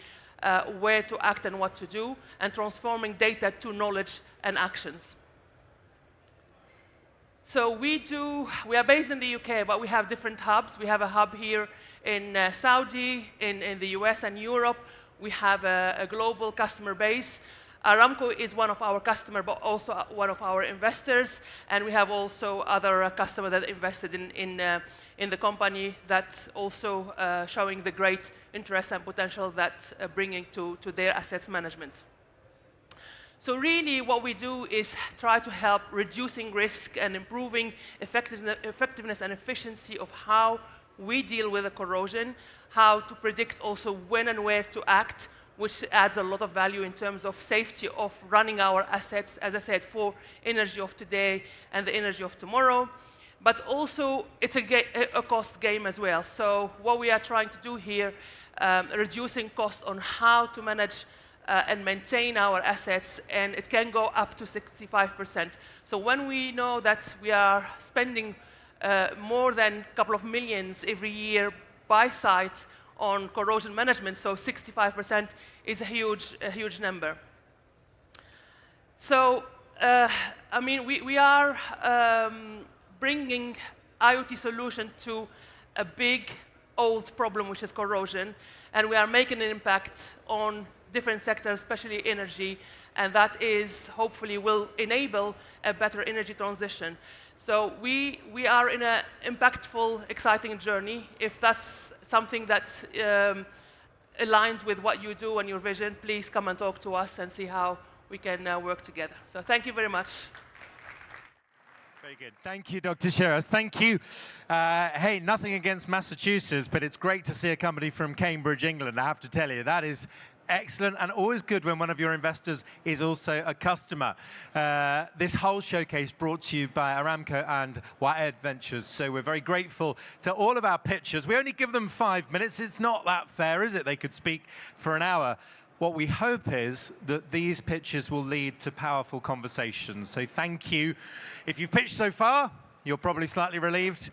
where to act and what to do, and transforming data to knowledge and actions. So we are based in the UK, but we have different hubs. We have a hub here in Saudi, in the US and Europe. We have a global customer base. Aramco is one of our customers, but also one of our investors. And we have also other customers that invested in the company that also showing the great interest and potential that bringing to their assets management. So really what we do is try to help reducing risk and improving effectiveness and efficiency of how we deal with the corrosion, how to predict also when and where to act, which adds a lot of value in terms of safety of running our assets, as I said, for energy of today and the energy of tomorrow. But also, it's a cost game as well. So what we are trying to do here, reducing cost on how to manage and maintain our assets, and it can go up to 65%. So when we know that we are spending more than a couple of millions every year by site on corrosion management, so 65% is a huge number. So, I mean, we are bringing IoT solution to a big, old problem, which is corrosion, and we are making an impact on different sectors, especially energy, and that is hopefully will enable a better energy transition. So we are in an impactful, exciting journey. If that's something that's aligned with what you do and your vision, please come and talk to us and see how we can work together. So thank you very much.
Very good. Thank you, Dr. Shiraz. Thank you. Hey, nothing against Massachusetts, but it's great to see a company from Cambridge, England. I have to tell you, that is Excellent, and always good when one of your investors is also a customer. This whole showcase brought to you by Aramco and Wa'ed Ventures, so we're very grateful to all of our pitchers. We only give them 5 minutes. It's not that fair, is it? They could speak for an hour. What we hope is that these pitches will lead to powerful conversations, so thank you. If you've pitched so far, you're probably slightly relieved,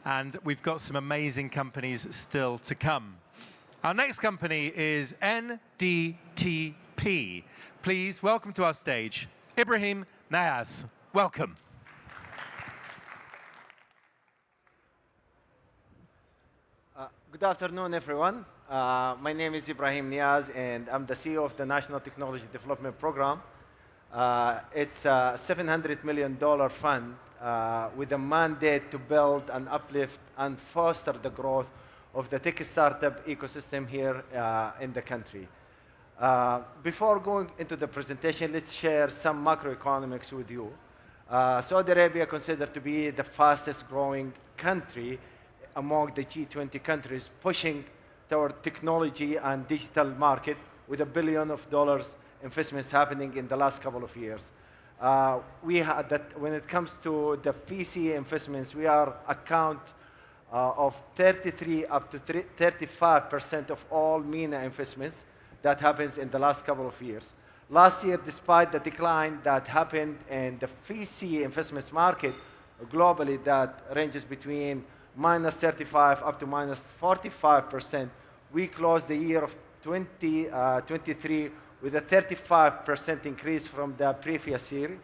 and we've got some amazing companies still to come. Our next company is NTDP. Please welcome to our stage, Ibrahim Niaz. Welcome.
Good afternoon, everyone. My name is Ibrahim Niaz, and I'm the CEO of the National Technology Development Program. It's a $700 million fund with a mandate to build and uplift and foster the growth of the tech startup ecosystem here in the country. Before going into the presentation, let's share some macroeconomics with you. Saudi Arabia considered to be the fastest growing country among the G20 countries, pushing toward technology and digital market with $1 billion investments happening in the last couple of years. We had that when it comes to the VC investments, we are account of 33 up to 35% of all MENA investments that happens in the last couple of years. Last year, despite the decline that happened in the VC investments market globally that ranges between -35 up to -45%, we closed the year of 2023 with a 35% increase from the previous year,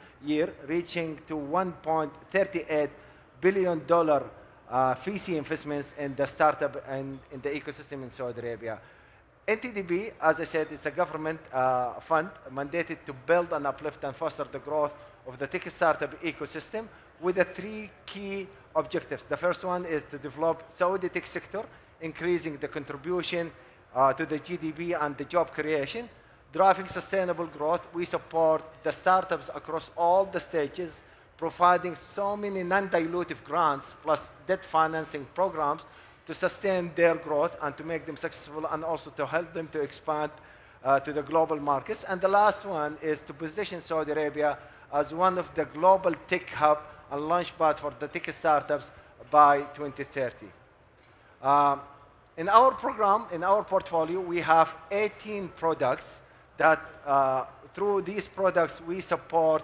reaching to $1.38 billion VC investments in the startup and in the ecosystem in Saudi Arabia. NTDP, as I said, is a government fund mandated to build and uplift and foster the growth of the tech startup ecosystem with the 3 key objectives. The first one is to develop Saudi tech sector, increasing the contribution to the GDP and the job creation, driving sustainable growth. We support the startups across all the stages, providing so many non-dilutive grants plus debt financing programs to sustain their growth and to make them successful, and also to help them to expand to the global markets. And the last one is to position Saudi Arabia as one of the global tech hub and launchpad for the tech startups by 2030. In our program, in our portfolio, we have 18 products that through these products, we support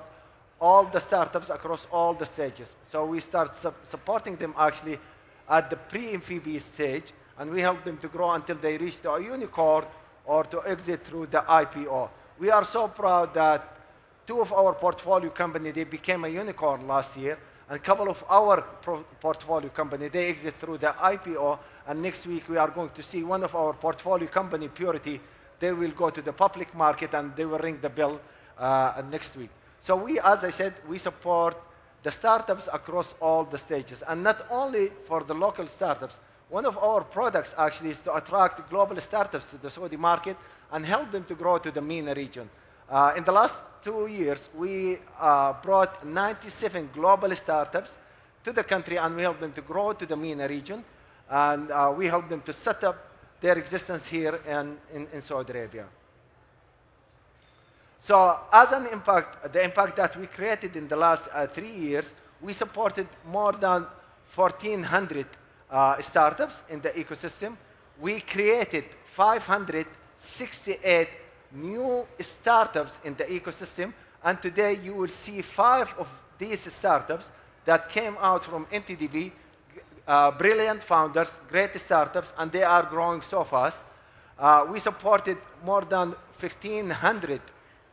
all the startups across all the stages. So we start supporting them actually at the pre-MVP stage, and we help them to grow until they reach to a unicorn or to exit through the IPO. We are so proud that 2 of our portfolio company, they became a unicorn last year, and a couple of our portfolio company, they exit through the IPO, and next week we are going to see one of our portfolio company, Purity, they will go to the public market and they will ring the bell next week. So we, as I said, we support the startups across all the stages, and not only for the local startups. One of our products actually is to attract global startups to the Saudi market and help them to grow to the MENA region. In the last 2 years, we brought 97 global startups to the country, and we helped them to grow to the MENA region, and we helped them to set up their existence here in Saudi Arabia. So as an impact, the impact that we created in the last 3 years, we supported more than 1,400 startups in the ecosystem. We created 568 new startups in the ecosystem, and today you will see 5 of these startups that came out from NTDP, brilliant founders, great startups, and they are growing so fast. We supported more than 1,500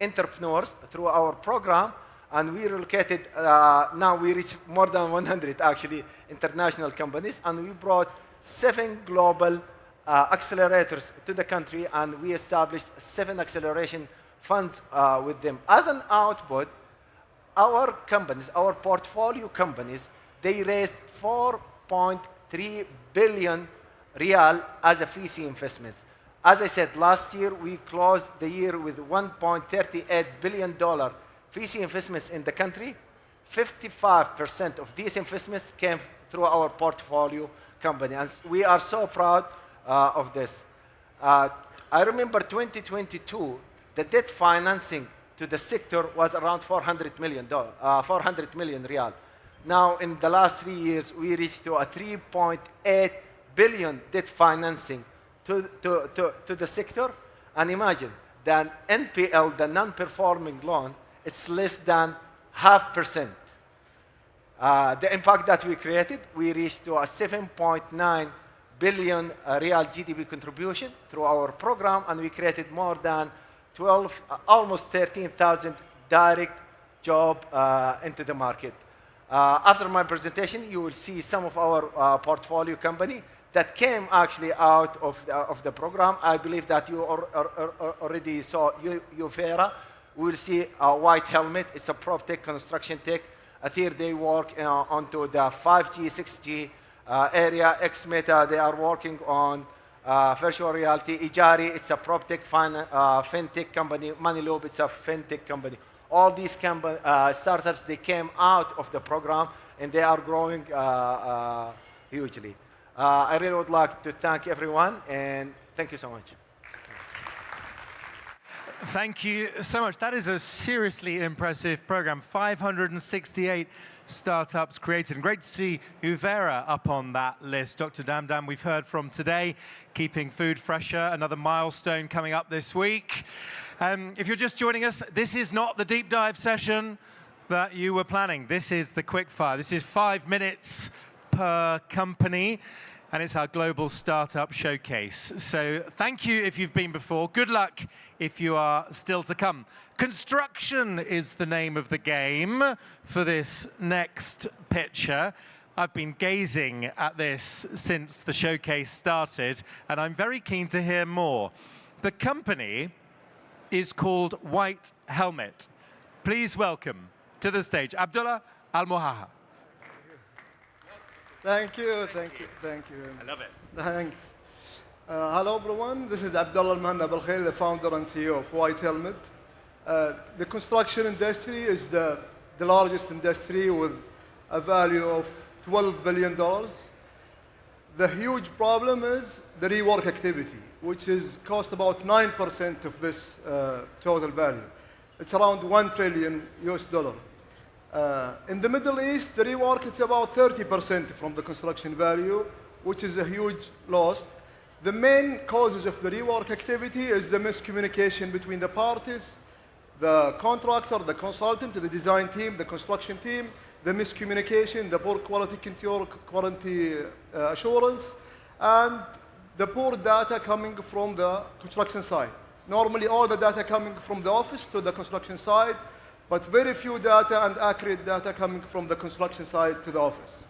entrepreneurs through our program, and we relocated, now we reach more than 100 actually international companies, and we brought 7 global accelerators to the country, and we established 7 acceleration funds with them. As an output, our companies, our portfolio companies, they raised 4.3 billion riyal as a VC investments. As I said, last year we closed the year with $1.38 billion VC investments in the country. 55% of these investments came through our portfolio company, and we are so proud of this. I remember 2022, the debt financing to the sector was around 400 million riyal. Now, in the last 3 years, we reached to a 3.8 billion debt financing to the sector. And imagine, the NPL, the non-performing loan, it's less than 0.5%. The impact that we created, we reached to a 7.9 billion real GDP contribution through our program, and we created more than 12, almost 13,000 direct job into the market. After my presentation, you will see some of our portfolio company that came actually out of the program. I believe that you already saw Uvera. We will see a white helmet. It's a prop tech, construction tech. Here they work onto the 5G, 6G area. IXMeta, they are working on virtual reality. Ejari, it's a prop tech fintech company. Moneyloop, it's a fintech company. All these startups, they came out of the program, and they are growing hugely. I really would like to thank everyone, and thank you so much.
Thank you so much. That is a seriously impressive program. 568 startups created. And great to see Uvera up on that list. Dr. Damdam, we've heard from today, keeping food fresher, another milestone coming up this week. If you're just joining us, this is not the deep dive session that you were planning. This is the quick fire. This is 5 minutes per company, and it's our global startup showcase. So thank you if you've been before. Good luck if you are still to come. Construction is the name of the game for this next picture. I've been gazing at this since the showcase started, and I'm very keen to hear more. The company is called White Helmet. Please welcome to the stage Abdullah Al-Mohaha.
Thank you, thank you, thank you.
I love it.
Thanks. Hello, everyone. This is Abdullah Al-Mohaha Al-Khair, the founder and CEO of White Helmet. The construction industry is the largest industry with a value of $12 billion. The huge problem is the rework activity, which is cost about 9% of this total value. It's around $1 trillion US. In the Middle East, the rework is about 30% from the construction value, which is a huge loss. The main causes of the rework activity is the miscommunication between the parties, the contractor, the consultant, the design team, the construction team, the miscommunication, the poor quality control, quality assurance, and the poor data coming from the construction side. Normally, all the data coming from the office to the construction side, but very few data and accurate data coming from the construction side to the office.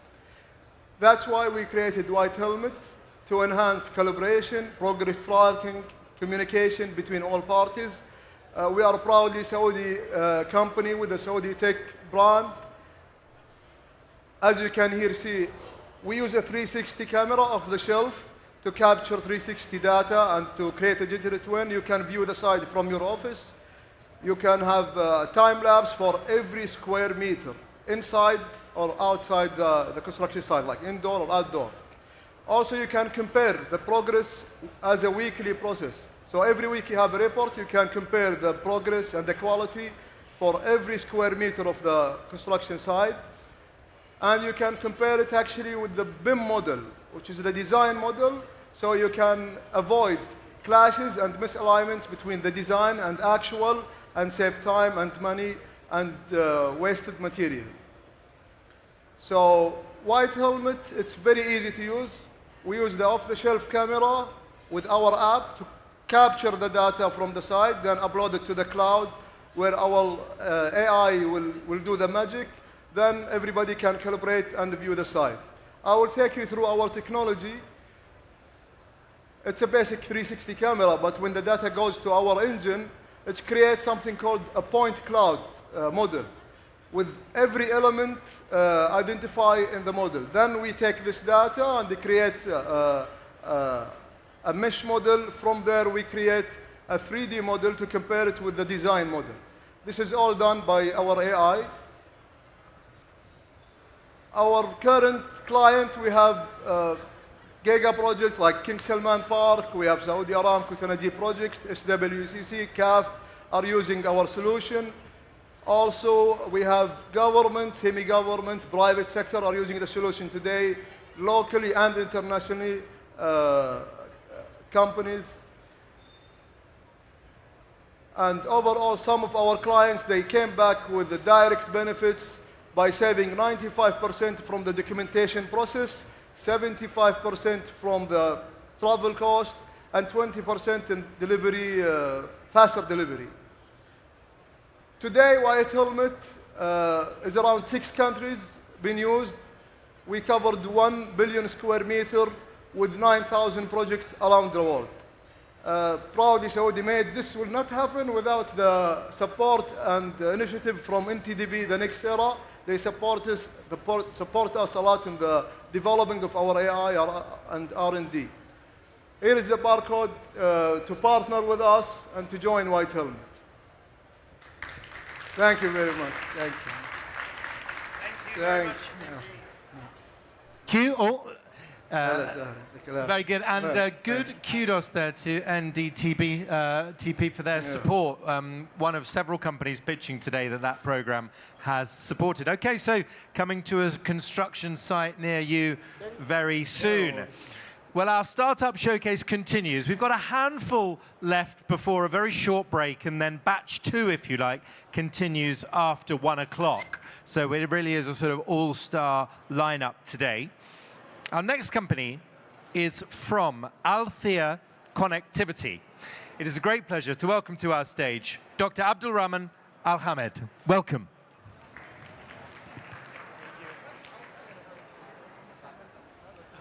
That's why we created White Helmet, to enhance collaboration, progress tracking, communication between all parties. We are a proudly Saudi company with a Saudi tech brand. As you can here see, we use a 360 camera off the shelf to capture 360 data and to create a digital twin. You can view the site from your office. You can have time lapse for every square meter, inside or outside the construction site, like indoor or outdoor. Also, you can compare the progress as a weekly process. So every week you have a report, you can compare the progress and the quality for every square meter of the construction site. And you can compare it actually with the BIM model, which is the design model, so you can avoid clashes and misalignments between the design and actual, and save time and money and wasted material. So White Helmet, it's very easy to use. We use the off-the-shelf camera with our app to capture the data from the site, then upload it to the cloud, where our AI will do the magic. Then everybody can calibrate and view the site. I will take you through our technology. It's a basic 360 camera, but when the data goes to our engine, it creates something called a point cloud model, with every element identified in the model. Then we take this data and create a mesh model. From there, we create a 3D model to compare it with the design model. This is all done by our AI. Our current client, we have giga projects like King Salman Park. We have Saudi Aramco Tanaji project, SWCC, CAF are using our solution. Also, we have government, semi-government, private sector are using the solution today, locally and internationally, companies. And overall, some of our clients, they came back with the direct benefits by saving 95% from the documentation process, 75% from the travel cost, and 20% in delivery, faster delivery. Today, White Helmet is around 6 countries being used. We covered 1 billion square meter with 9,000 projects around the world. Proudly Saudi made. This will not happen without the support and the initiative from NTDP, the next era. They support us a lot in the developing of our AI and R&D. Here is the barcode to partner with us and to join White Helmet. Thank you very much. Thank you. Thanks.
Very good, and good kudos there to NTDP for their support. One of several companies pitching today that program has supported. Okay, so coming to a construction site near you very soon. Well, our startup showcase continues. We've got a handful left before a very short break, and then batch 2, if you like, continues after 1 o'clock. So it really is a sort of all-star lineup today. Our next company is from Althea Connectivity. It is a great pleasure to welcome to our stage Dr. Abdulrahman Al-Hamed. Welcome.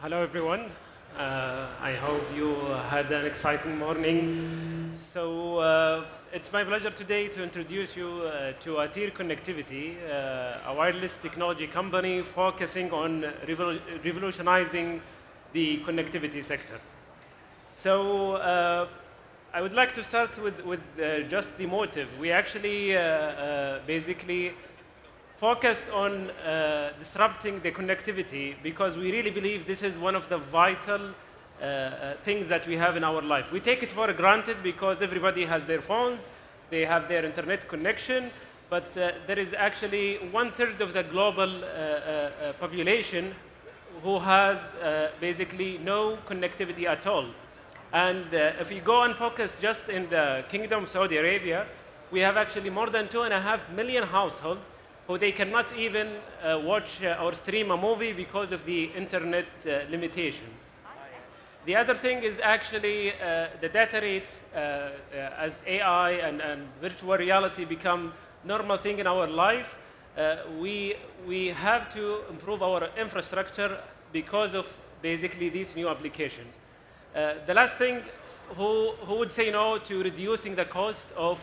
Hello, everyone. I hope you had an exciting morning. So it's my pleasure today to introduce you to Althea Connectivity, a wireless technology company focusing on revolutionizing the connectivity sector. So I would like to start with just the motive. We actually basically focused on disrupting the connectivity because we really believe this is one of the vital things that we have in our life. We take it for granted because everybody has their phones, they have their internet connection, but there is actually 1/3 of the global population who has basically no connectivity at all. And if we go and focus just in the Kingdom of Saudi Arabia, we have actually more than 2.5 million households who they cannot even watch or stream a movie because of the internet limitation. The other thing is actually the data rates as AI and virtual reality become normal thing in our life. We have to improve our infrastructure because of basically this new application. The last thing, who would say no to reducing the cost of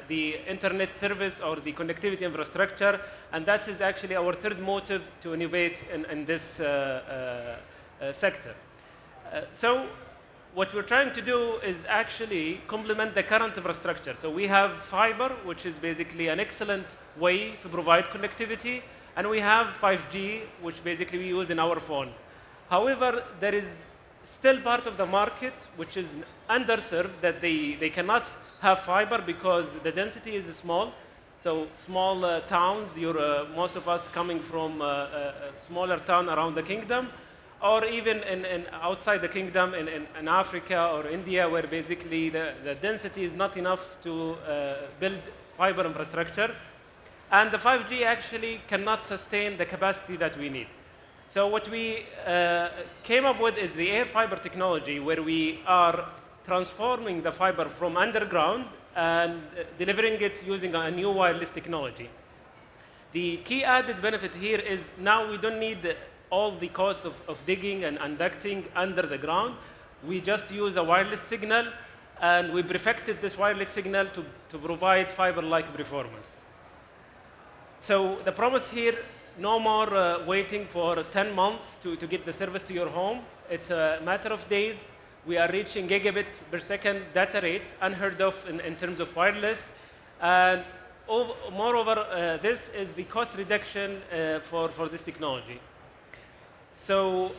the internet service or the connectivity infrastructure? And that is actually our third motive to innovate in this sector. So what we're trying to do is actually complement the current infrastructure. So we have fiber, which is basically an excellent way to provide connectivity, and we have 5G, which basically we use in our phones. However, there is still part of the market which is underserved, that they cannot have fiber because the density is small. So small towns, most of us coming from a smaller town around the kingdom, or even in outside the kingdom in Africa or India, where basically the density is not enough to build fiber infrastructure. And the 5G actually cannot sustain the capacity that we need. So what we came up with is the air fiber technology, where we are transforming the fiber from underground and delivering it using a new wireless technology. The key added benefit here is now we don't need all the cost of digging and conducting under the ground. We just use a wireless signal, and we perfected this wireless signal to provide fiber-like performance. So the promise here, no more waiting for 10 months to get the service to your home. It's a matter of days. We are reaching gigabit per second data rate, unheard of in terms of wireless. And moreover, this is the cost reduction for this technology. So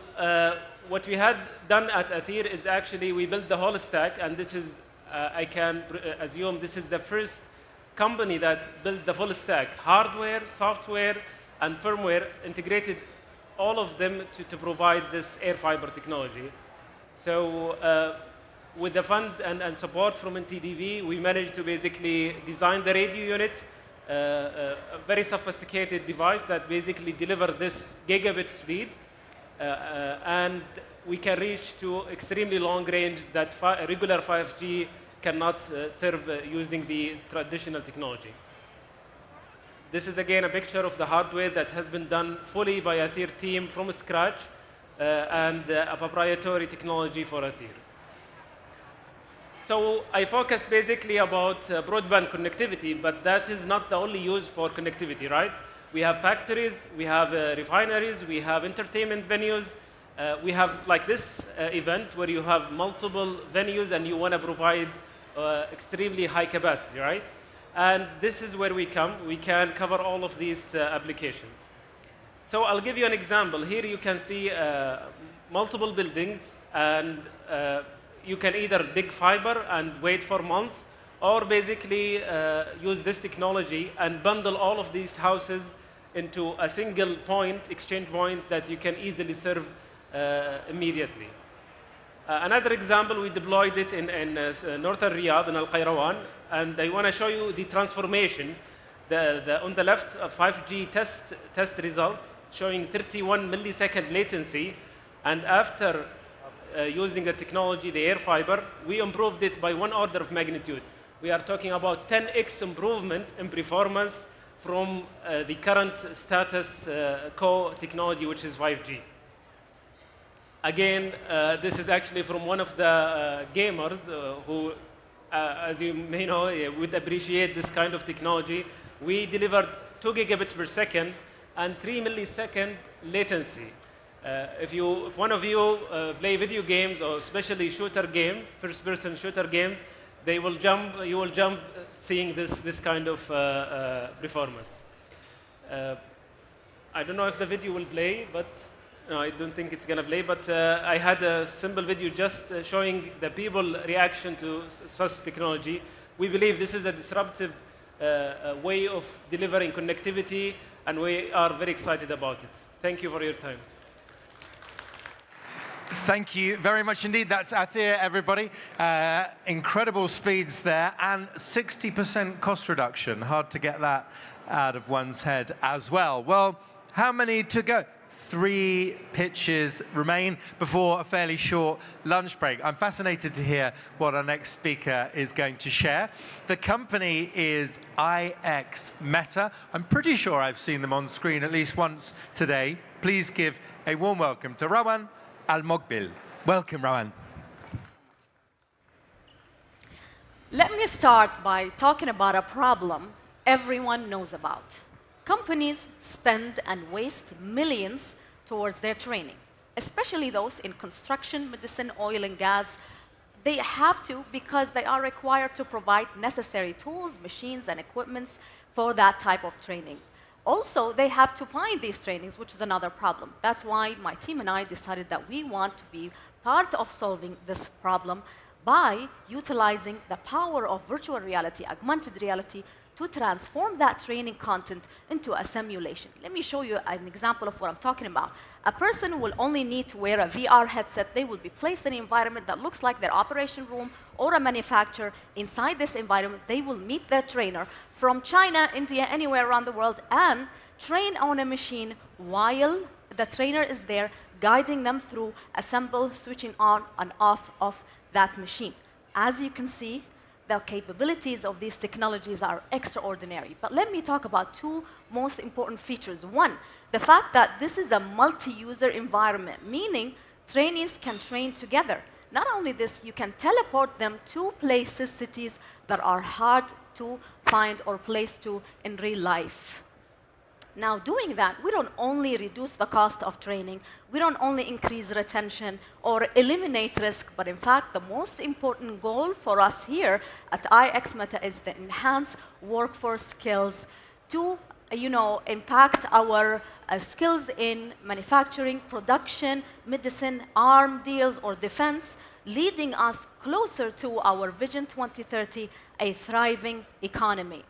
what we had done at Athir is actually we built the whole stack, and this is, I can assume this is the first company that built the full stack, hardware, software, and firmware, integrated all of them to provide this air fiber technology. So with the fund and support from NTDP, we managed to basically design the radio unit, a very sophisticated device that basically delivers this gigabit speed, and we can reach to extremely long range that regular 5G cannot serve using the traditional technology. This is again a picture of the hardware that has been done fully by Athir team from scratch, and a proprietary technology for Athir. So I focused basically about broadband connectivity, but that is not the only use for connectivity, right? We have factories, we have refineries, we have entertainment venues. We have like this event where you have multiple venues and you want to provide extremely high capacity, right? And this is where we come. We can cover all of these applications. So I'll give you an example. Here you can see multiple buildings, and you can either dig fiber and wait for months, or basically use this technology and bundle all of these houses into a single point, exchange point, that you can easily serve immediately. Another example, we deployed it in northern Riyadh, in Al Qayrawan, and I want to show you the transformation. On the left, a 5G test result showing 31 millisecond latency, and after using the technology, the air fiber, we improved it by 1 order of magnitude. We are talking about 10x improvement in performance from the current status quo technology, which is 5G. Again, this is actually from one of the gamers who, as you may know, would appreciate this kind of technology. We delivered 2 gigabits per second and 3 millisecond latency. If one of you play video games, or especially shooter games, first-person shooter games, you will jump seeing this kind of performance. I don't know if the video will play, but no, I don't think it's going to play. But I had a simple video just showing the people reaction to such technology. We believe this is a disruptive way of delivering connectivity, and we are very excited about it. Thank you for your time.
Thank you very much indeed. That's Athir, everybody. Incredible speeds there, and 60% cost reduction. Hard to get that out of one's head as well. Well, how many to go? 3 pitches remain before a fairly short lunch break. I'm fascinated to hear what our next speaker is going to share. The company is IXMeta. I'm pretty sure I've seen them on screen at least once today. Please give a warm welcome to Rawan Al-Moqbil. Welcome, Rawan.
Let me start by talking about a problem everyone knows about. Companies spend and waste millions towards their training, especially those in construction, medicine, oil and gas. They have to, because they are required to provide necessary tools, machines, and equipments for that type of training. Also, they have to find these trainings, which is another problem. That's why my team and I decided that we want to be part of solving this problem by utilizing the power of virtual reality, augmented reality, to transform that training content into a simulation. Let me show you an example of what I'm talking about. A person will only need to wear a VR headset. They will be placed in an environment that looks like their operation room or a manufacturer. Inside this environment, they will meet their trainer from China, India, anywhere around the world, and train on a machine while the trainer is there, guiding them through assemble, switching on and off of that machine. As you can see, the capabilities of these technologies are extraordinary. But let me talk about 2 most important features. One, the fact that this is a multi-user environment, meaning trainees can train together. Not only this, you can teleport them to places, cities that are hard to find or place to in real life. Now, doing that, we don't only reduce the cost of training, we don't only increase retention or eliminate risk, but in fact, the most important goal for us here at IXMeta is to enhance workforce skills to impact our skills in manufacturing, production, medicine, arm deals, or defense, leading us closer to our Vision 2030, a thriving economy.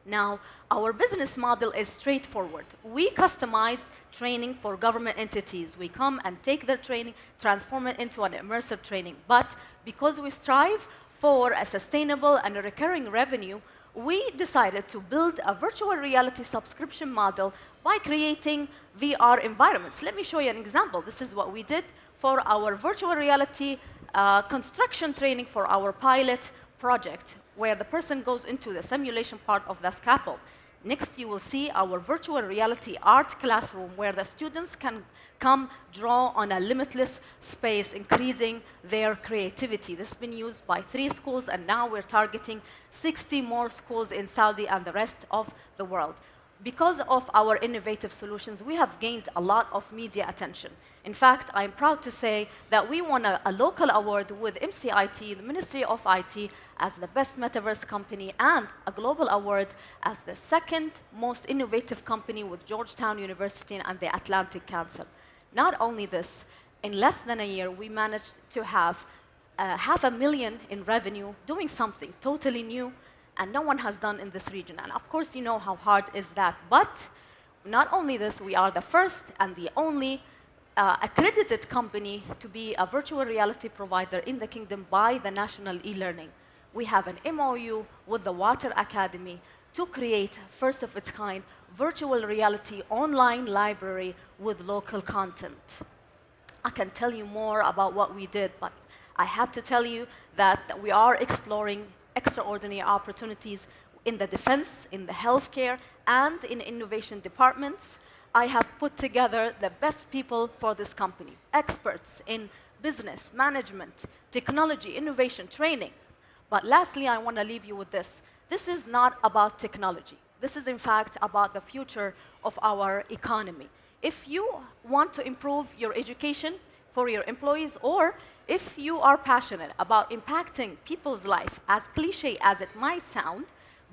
Now, our business model is straightforward. We customize training for government entities. We come and take their training, transform it into an immersive training. But because we strive for a sustainable and a recurring revenue, we decided to build a virtual reality subscription model by creating VR environments. Let me show you an example. This is what we did for our virtual reality construction training for our pilot project, where the person goes into the simulation part of the scaffold. Next, you will see our virtual reality art classroom, where the students can come draw on a limitless space, increasing their creativity. This has been used by 3 schools, and now we're targeting 60 more schools in Saudi and the rest of the world. Because of our innovative solutions, we have gained a lot of media attention. In fact, I'm proud to say that we won a local award with MCIT, the Ministry of IT, as the best metaverse company, and a global award as the 2nd most innovative company with Georgetown University and the Atlantic Council. Not only this, in less than a year, we managed to have $500,000 in revenue, doing something totally new and no one has done in this region. And of course, you know how hard is that. But not only this, we are the first and the only accredited company to be a virtual reality provider in the kingdom by the National E-Learning. We have an MOU with the Water Academy to create first of its kind virtual reality online library with local content. I can tell you more about what we did, but I have to tell you that we are exploring extraordinary opportunities in the defense, in the healthcare, and in innovation departments. I have put together the best people for this company, experts in business, management, technology, innovation, training. But lastly, I want to leave you with this. This is not about technology. This is, in fact, about the future of our economy. If you want to improve your education for your employees, or if you are passionate about impacting people's life, as cliche as it might sound,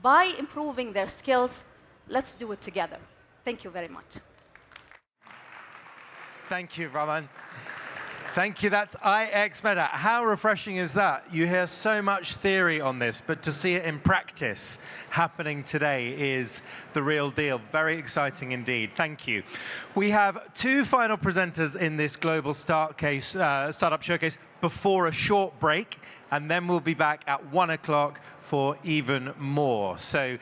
by improving their skills, let's do it together. Thank you very much.
Thank you, Raman. Thank you. That's IXMeta. How refreshing is that? You hear so much theory on this, but to see it in practice happening today is the real deal. Very exciting indeed. Thank you. We have 2 final presenters in this global startup showcase before a short break, and then we'll be back at 1 o'clock for even more. So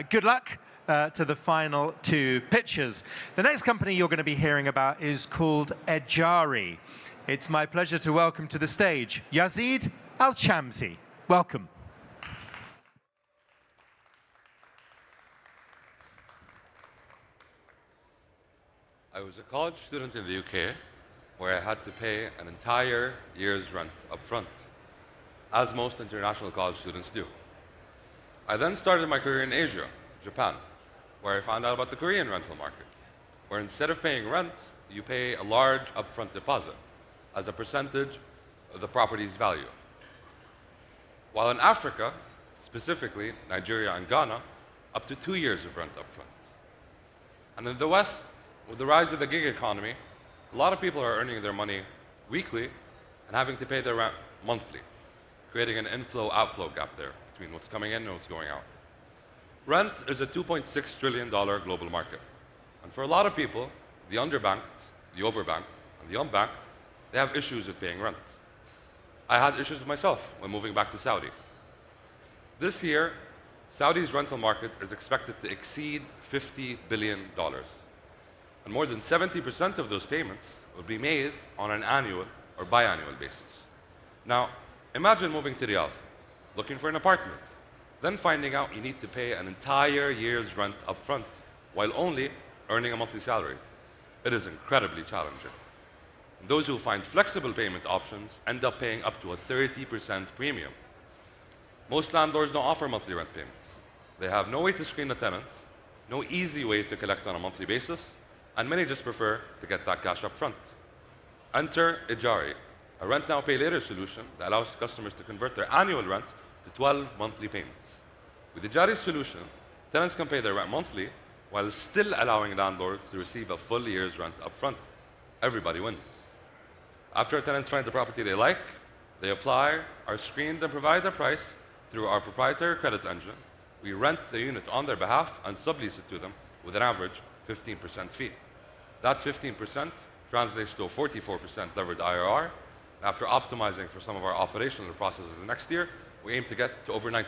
good luck to the final 2 pitchers. The next company you're going to be hearing about is called Ejari. It's my pleasure to welcome to the stage Yazid Al-Shamsi. Welcome.
I was a college student in the UK where I had to pay an entire year's rent up front, as most international college students do. I then started my career in Asia, Japan, where I found out about the Korean rental market, where instead of paying rent, you pay a large upfront deposit as a percentage of the property's value. While in Africa, specifically Nigeria and Ghana, up to 2 years of rent upfront. And in the West, with the rise of the gig economy, a lot of people are earning their money weekly and having to pay their rent monthly, creating an inflow-outflow gap there between what's coming in and what's going out. Rent is a $2.6 trillion global market. And for a lot of people, the underbanked, the overbanked, and the unbanked, they have issues with paying rent. I had issues with myself when moving back to Saudi. This year, Saudi's rental market is expected to exceed $50 billion. And more than 70% of those payments will be made on an annual or biannual basis. Now, imagine moving to Riyadh, looking for an apartment, then finding out you need to pay an entire year's rent up front while only earning a monthly salary. It is incredibly challenging. And those who find flexible payment options end up paying up to a 30% premium. Most landlords don't offer monthly rent payments. They have no way to screen a tenant, no easy way to collect on a monthly basis, and many just prefer to get that cash up front. Enter Ejari, a rent now pay later solution that allows customers to convert their annual rent to 12 monthly payments. With Ejari's solution, tenants can pay their rent monthly while still allowing landlords to receive a full year's rent upfront. Everybody wins. After a tenants find the property they like, they apply, are screened, and provide a price through our proprietary credit engine. We rent the unit on their behalf and sublease it to them with an average 15% fee. That 15% translates to a 44% levered IRR. After optimizing for some of our operational processes next year, we aim to get to over 90%.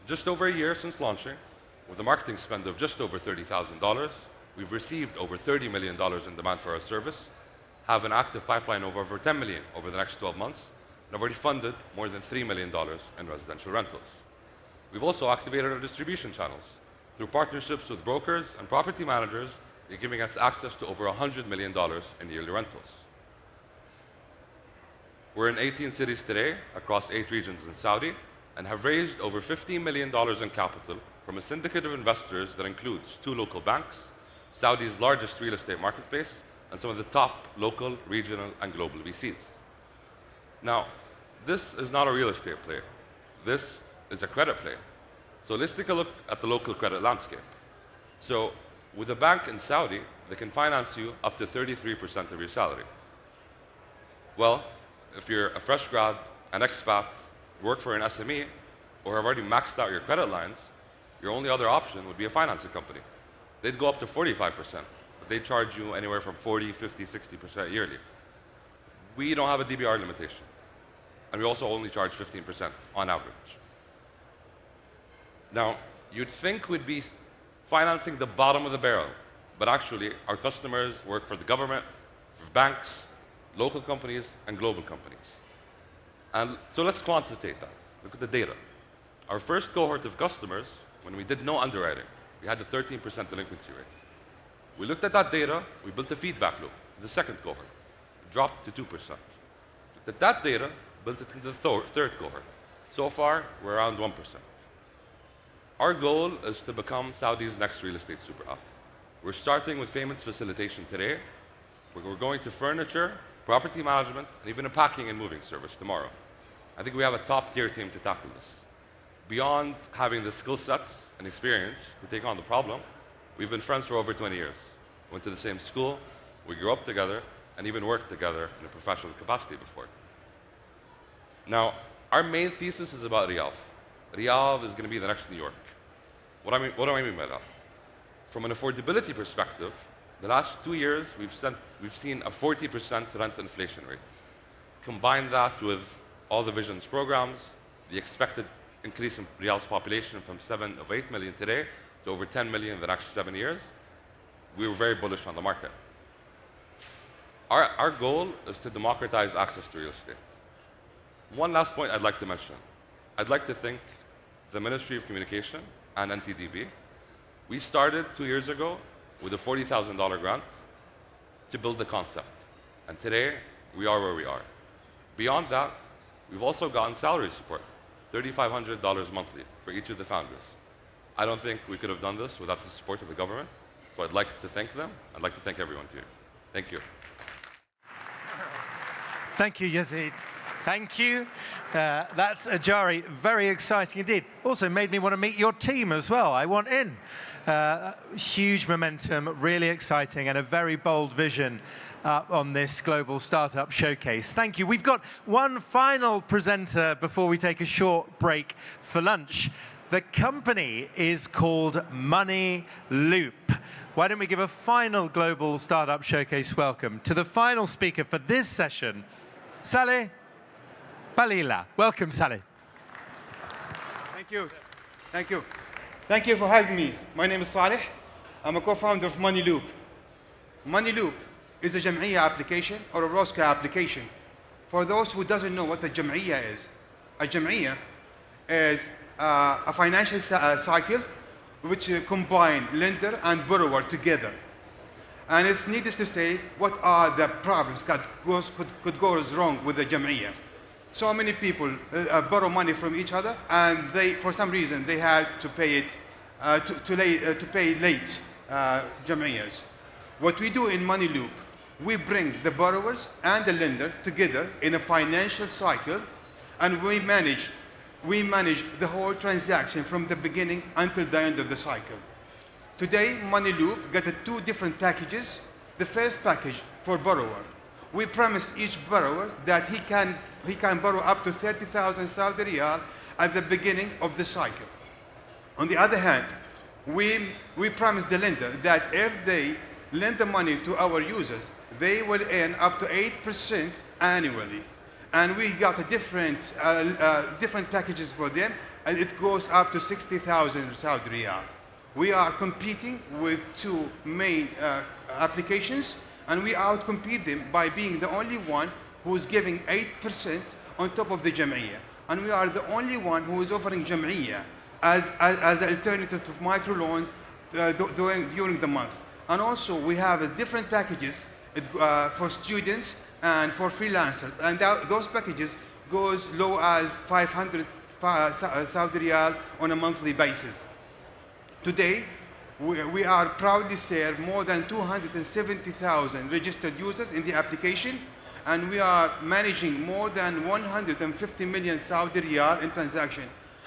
Just over a year since launching, with a marketing spend of just over $30,000, we've received over $30 million in demand for our service, have an active pipeline of over 10 million over the next 12 months, and have already funded more than $3 million in residential rentals. We've also activated our distribution channels through partnerships with brokers and property managers, giving us access to over $100 million in yearly rentals. We're in 18 cities today across 8 regions in Saudi and have raised over $15 million in capital from a syndicate of investors that includes 2 local banks, Saudi's largest real estate marketplace, and some of the top local, regional, and global VCs. Now, this is not a real estate play. This is a credit play. So let's take a look at the local credit landscape. So with a bank in Saudi, they can finance you up to 33% of your salary. Well, if you're a fresh grad, an expat, work for an SME, or have already maxed out your credit lines, your only other option would be a financing company. They'd go up to 45%, but they charge you anywhere from 40, 50, 60% yearly. We don't have a DBR limitation, and we also only charge 15% on average. Now, you'd think we'd be financing the bottom of the barrel, but actually, our customers work for the government, for banks, local companies, and global companies. And so let's quantitate that. Look at the data. Our first cohort of customers, when we did no underwriting, we had a 13% delinquency rate. We looked at that data, we built a feedback loop to the second cohort. It dropped to 2%. Looked at that data, built it into the third cohort. So far, we're around 1%. Our goal is to become Saudi's next real estate super app. We're starting with payments facilitation today. We're going to furniture, property management, and even a packing and moving service tomorrow. I think we have a top-tier team to tackle this. Beyond having the skill sets and experience to take on the problem, we've been friends for over 20 years. Went to the same school, we grew up together, and even worked together in a professional capacity before. Now, our main thesis is about Riyadh. Riyadh is going to be the next New York. What do I mean by that? From an affordability perspective, the last 2 years, we've seen a 40% rent inflation rate. Combine that with all the Vision's programs, the expected increase in Riyadh's population from 7 of 8 million today to over 10 million in the next 7 years, we were very bullish on the market. Our goal is to democratize access to real estate. One last point I'd like to mention. I'd like to thank the Ministry of Communication and NTDP. We started 2 years ago with a $40,000 grant to build the concept. And today, we are where we are. Beyond that, we've also gotten salary support, $3,500 monthly for each of the founders. I don't think we could have done this without the support of the government, so I'd like to thank them. I'd like to thank everyone here. Thank you.
Thank you, Yazid. Thank you. That's Ejari. Very exciting indeed. Also made me want to meet your team as well. I want in. Huge momentum, really exciting, and a very bold vision on this global startup showcase. Thank you. We've got one final presenter before we take a short break for lunch. The company is called Money Loop. Why don't we give a final global startup showcase welcome to the final speaker for this session, Saleh Balila. Welcome, Saleh.
Thank you. Thank you. Thank you for having me. My name is Saleh. I'm a co-founder of Money Loop. Money Loop is a Jam'iyya application or a ROSCA application. For those who doesn't know what a Jam'iyya is a financial cycle which combine lender and borrower together. And it's needless to say, what are the problems that could go wrong with the Jam'iyya? So many people borrow money from each other, and for some reason, they had to pay it to pay late Jam'iyyas. What we do in Money Loop, we bring the borrowers and the lender together in a financial cycle, and we manage the whole transaction from the beginning until the end of the cycle. Today, Money Loop got two different packages. The first package for borrower. We promise each borrower that he can borrow up to 30,000 Saudi Riyal at the beginning of the cycle. On the other hand, we promise the lender that if they lend the money to our users, they will earn up to 8% annually. And we got a different packages for them, and it goes up to 60,000 Saudi Riyal. We are competing with two main applications, and we outcompete them by being the only one who is giving 8% on top of the Jam'iyya. And we are the only one who is offering Jam'iyya as an alternative to microloan during the month. And also, we have different packages for students and for freelancers. And those packages go as low as 500 Saudi Riyal on a monthly basis. Today, we are proudly serve more than 270,000 registered users in the application, and we are managing more than 150 million Saudi Riyal in transaction.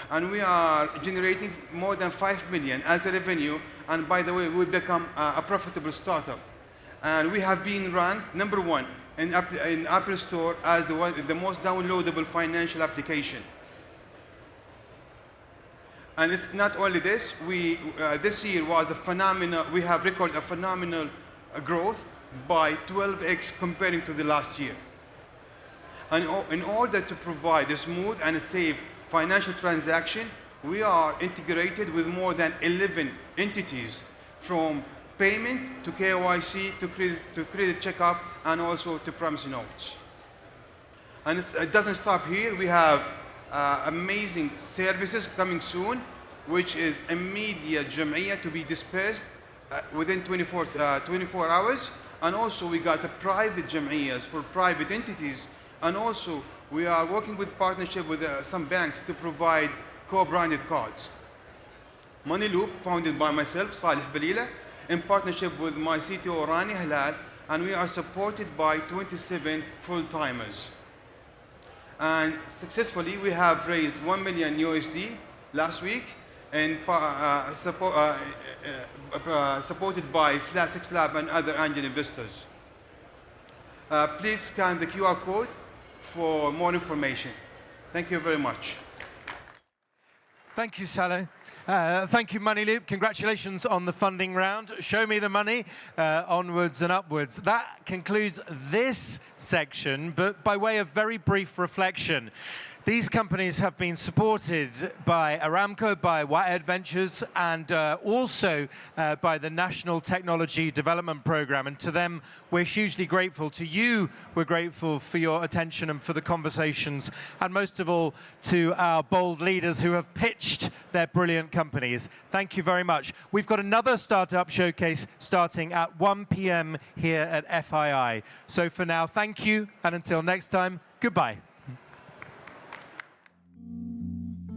And we are generating more than 5 million as a revenue, and by the way, we become a profitable startup. And we have been ranked #1 in Apple Store as the most downloadable financial application. And it's not only this, this year was a phenomenal, we have recorded a phenomenal growth by 12x comparing to the last year. And in order to provide a smooth and a safe financial transaction, we are integrated with more than 11 entities, from payment to KYC to credit checkup and also to promissory notes. And it doesn't stop here. We have amazing services coming soon, which is immediate Jam'iyya to be dispersed within 24 hours. And also we got a private Jam'iyyas for private entities. And also we are working with partnership with some banks to provide co-branded cards. Money Loop, founded by myself, Salih Balila, in partnership with my CTO, Rani Halal, and we are supported by 27 full-timers. And successfully, we have raised $1 million USD last week, and supported by Flat6 Lab and other angel investors. Please scan the QR code for more information. Thank you very much.
Thank you, Saleh. Thank you, Money Loop. Congratulations on the funding round. Show me the money, onwards and upwards. That concludes this section, but by way of very brief reflection, these companies have been supported by Aramco, by Wa'ed Ventures, and also by the National Technology Development Program. And to them, we're hugely grateful. To you, we're grateful for your attention and for the conversations. And most of all, to our bold leaders who have pitched their brilliant companies. Thank you very much. We've got another startup showcase starting at 1 p.m. here at FII. So for now, thank you. And until next time, goodbye.